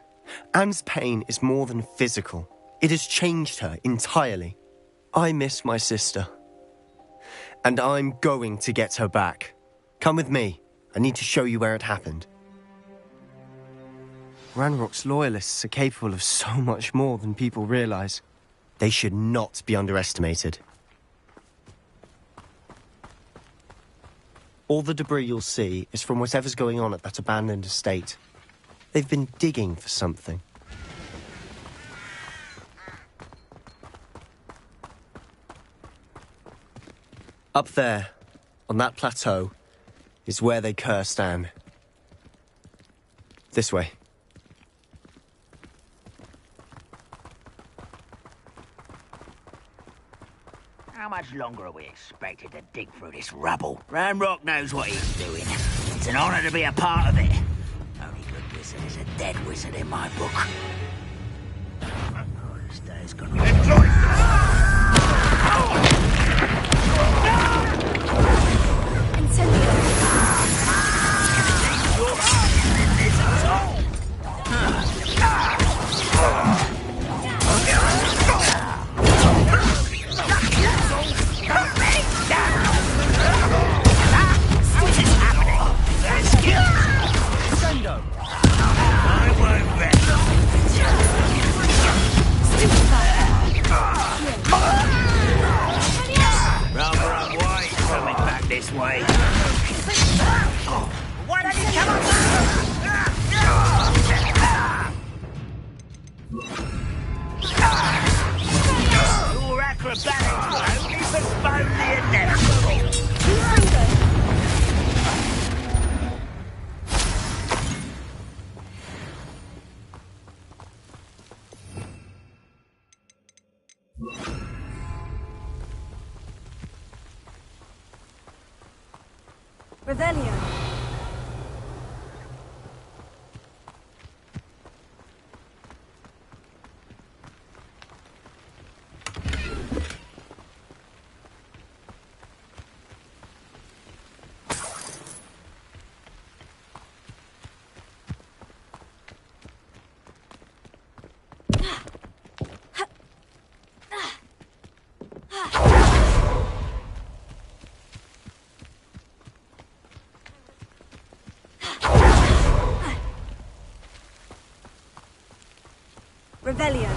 [SPEAKER 18] Anne's pain is more than physical. It has changed her entirely. I miss my sister. And I'm going to get her back. Come with me. I need to show you where it happened. Ranrock's loyalists are capable of so much more than people realize. They should not be underestimated. All the debris you'll see is from whatever's going on at that abandoned estate. They've been digging for something. Up there, on that plateau, is where they cursed Anne. This way.
[SPEAKER 6] How much longer are we expected to dig through this rubble? Ranrock knows what he's doing. It's an honor to be a part of it. Only good wizard is a dead wizard in my book. Oh, this day's gonna... I won't rest.
[SPEAKER 3] Revelio. Revelio.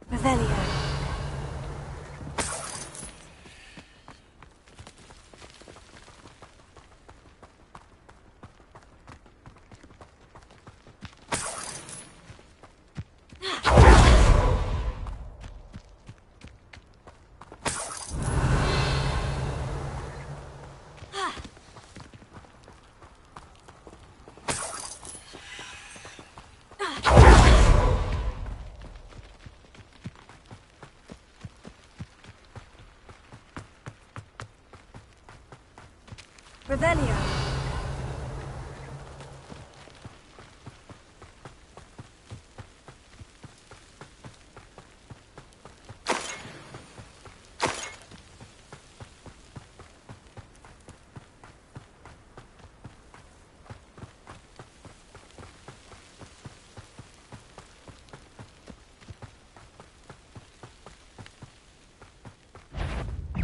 [SPEAKER 3] Revelio. Revelio.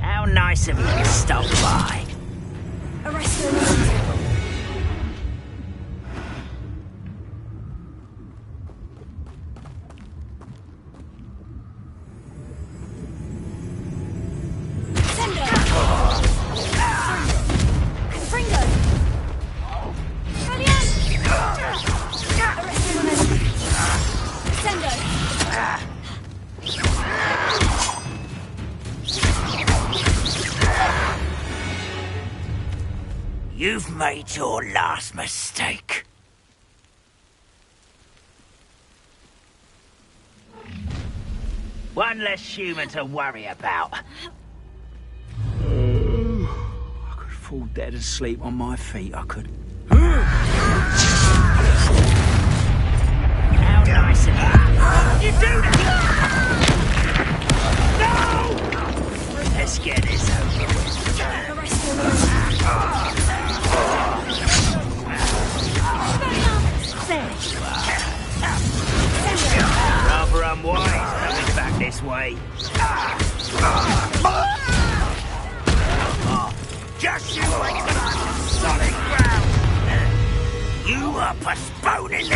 [SPEAKER 6] How nice of you to stop by.
[SPEAKER 3] Arresto Memento. Sendo. Fringo. Brilliant. Arresto Memento. Sendo.
[SPEAKER 6] You've made your last mistake. One less human to worry about. I could fall dead asleep on my feet, I could. How nice of you. You do that! No! Let's get this over with. Rather unwise coming back this way. Just you wait till I'm on solid ground. You are postponing it.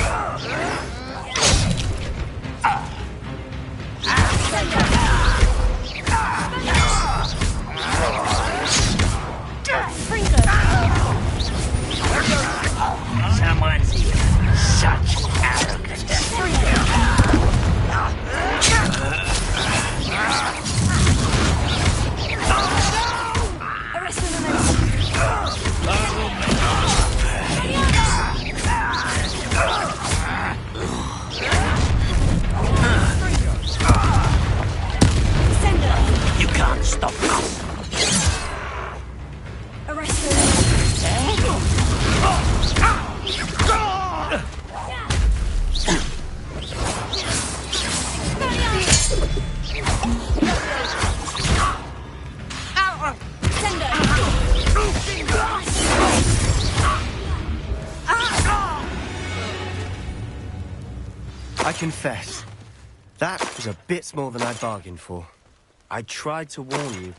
[SPEAKER 6] Someone's here. Such arrogance. You can't stop us.
[SPEAKER 9] I confess, that was a bit more than I bargained for. I tried to warn you.